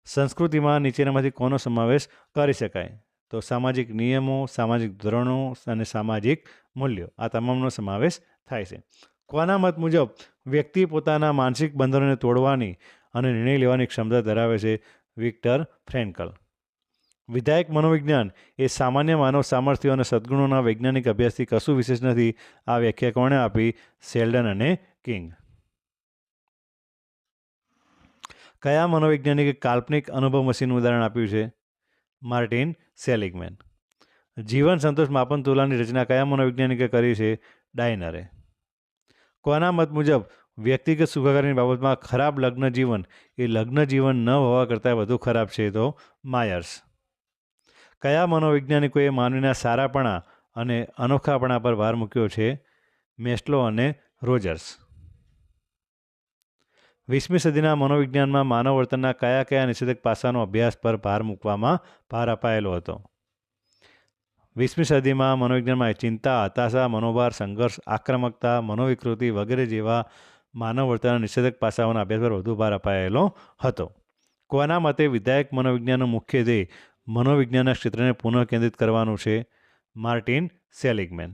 Speaker 1: સંસ્કૃતિમાં નીચેનામાંથી કોનો સમાવેશ કરી શકાય? તો સામાજિક નિયમો, સામાજિક ધોરણો અને સામાજિક મૂલ્યો, આ તમામનો સમાવેશ થાય છે. કોના મત મુજબ વ્યક્તિ પોતાના માનસિક બંધનોને તોડવાની અને નિર્ણય લેવાની ક્ષમતા ધરાવે છે? વિક્ટર ફ્રેન્કલ. વિધાયક મનોવિજ્ઞાન એ સામાન્ય માનવ સામર્થ્યો અને સદ્ગુણોના વૈજ્ઞાનિક અભ્યાસથી કશું વિશેષ નથી. આ વ્યાખ્યા કોણે આપી? શેલ્ડન અને કિંગ. કયા મનોવૈજ્ઞાનિકે કાલ્પનિક અનુભવ મશીનનું ઉદાહરણ આપ્યું છે? Martin Seligman. જીવન સંતોષ માપન તુલાની રચના કયા મનોવૈજ્ઞાનિકે કરી છે? ડાયનરે. કોના મત મુજબ વ્યક્તિગત સુખાકારીની બાબતમાં ખરાબ લગ્ન જીવન એ લગ્ન જીવન ન હોવા કરતાં વધુ ખરાબ છે? તો માયર્સ. કયા મનોવૈજ્ઞાનિકોએ માનવીના સારાપણા અને અનોખાપણા પર ભાર મૂક્યો છે? મેસ્લો અને રોજર્સ. 20મી સદીના મનોવિજ્ઞાનમાં માનવ વર્તનના કયા નિષેધક પાસાનો અભ્યાસ પર ભાર અપાયેલો હતો? 20મી સદીમાં મનોવિજ્ઞાનમાં ચિંતા, હતાશા, મનોભાર, સંઘર્ષ, આક્રમકતા, મનોવિકૃતિ વગેરે જેવા માનવ વર્તનના નિષેધક પાસાઓના અભ્યાસ પર વધુ ભાર અપાયેલો હતો. કોના મતે વિધાયક મનોવિજ્ઞાનનું મુખ્ય ધ્યેય મનોવિજ્ઞાનના ક્ષેત્રને પુનઃકેન્દ્રિત કરવાનું છે? Martin Seligman.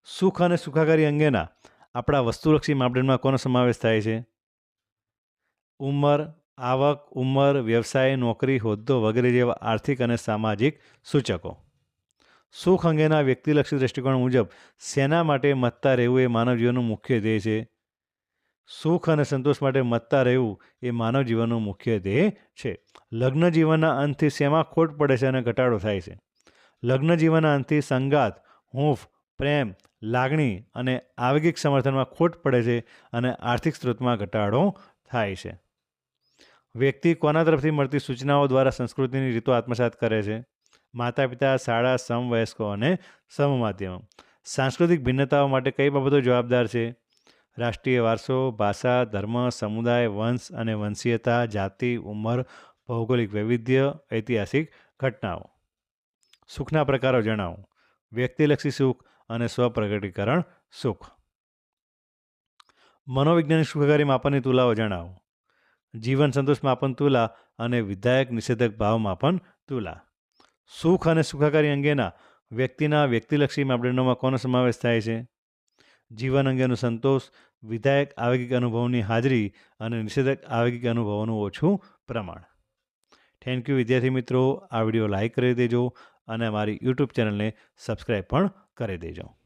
Speaker 1: સુખ અને સુખાકારી અંગેના આપણા વસ્તુલક્ષી માપદંડમાં કોનો સમાવેશ થાય છે? ઉંમર, આવક, વ્યવસાય, નોકરી, હોદ્દો વગેરે જેવા આર્થિક અને સામાજિક સૂચકો. સુખ અંગેના વ્યક્તિલક્ષી દ્રષ્ટિકોણ મુજબ શેના માટે મતતા રહેવું એ માનવ જીવનનું મુખ્ય ધ્યેય છે? સુખ અને સંતોષ માટે મતતા રહેવું એ માનવ જીવનનું મુખ્ય ધ્યેય છે. લગ્ન જીવનના અંતથી શેમાં ખોટ પડે છે અને ઘટાડો થાય છે? લગ્ન જીવનના અંતથી સંગાત, હૂંફ, પ્રેમ, લાગણી અને આવેગિક સમર્થનમાં ખોટ પડે છે અને આર્થિક સ્ત્રોતમાં ઘટાડો થાય છે. વ્યક્તિ કોના તરફથી મળતી સૂચનાઓ દ્વારા સંસ્કૃતિની રીતો આત્મસાત કરે છે? માતા પિતા, શાળા, સમવયસ્કો અને સમમાધ્યમો. સાંસ્કૃતિક ભિન્નતાઓ માટે કઈ બાબતો જવાબદાર છે? રાષ્ટ્રીય વારસો, ભાષા, ધર્મ, સમુદાય, વંશ અને વંશીયતા, જાતિ, ઉંમર, ભૌગોલિક વૈવિધ્ય, ઐતિહાસિક ઘટનાઓ. સુખના પ્રકારો જણાવો. વ્યક્તિલક્ષી સુખ અને સ્વપ્રગટીકરણ સુખ. મનોવૈજ્ઞાનિક સુખાકારી માપનની તુલાઓ જણાવો. જીવન સંતોષ માપન તુલા અને વિધાયક નિષેધક ભાવ માપન તુલા. સુખ અને સુખાકારી અંગેના વ્યક્તિના વ્યક્તિલક્ષી માપદંડોમાં કોનો સમાવેશ થાય છે? જીવન અંગેનો સંતોષ, વિધાયક આવેગિક અનુભવની હાજરી અને નિષેધક આવેગિક અનુભવોનું ઓછું પ્રમાણ. થેન્ક યુ વિદ્યાર્થી મિત્રો. આ વિડીયો લાઈક કરી દેજો અને અમારી યુટ્યુબ ચેનલને સબસ્ક્રાઈબ પણ કરી દેજો.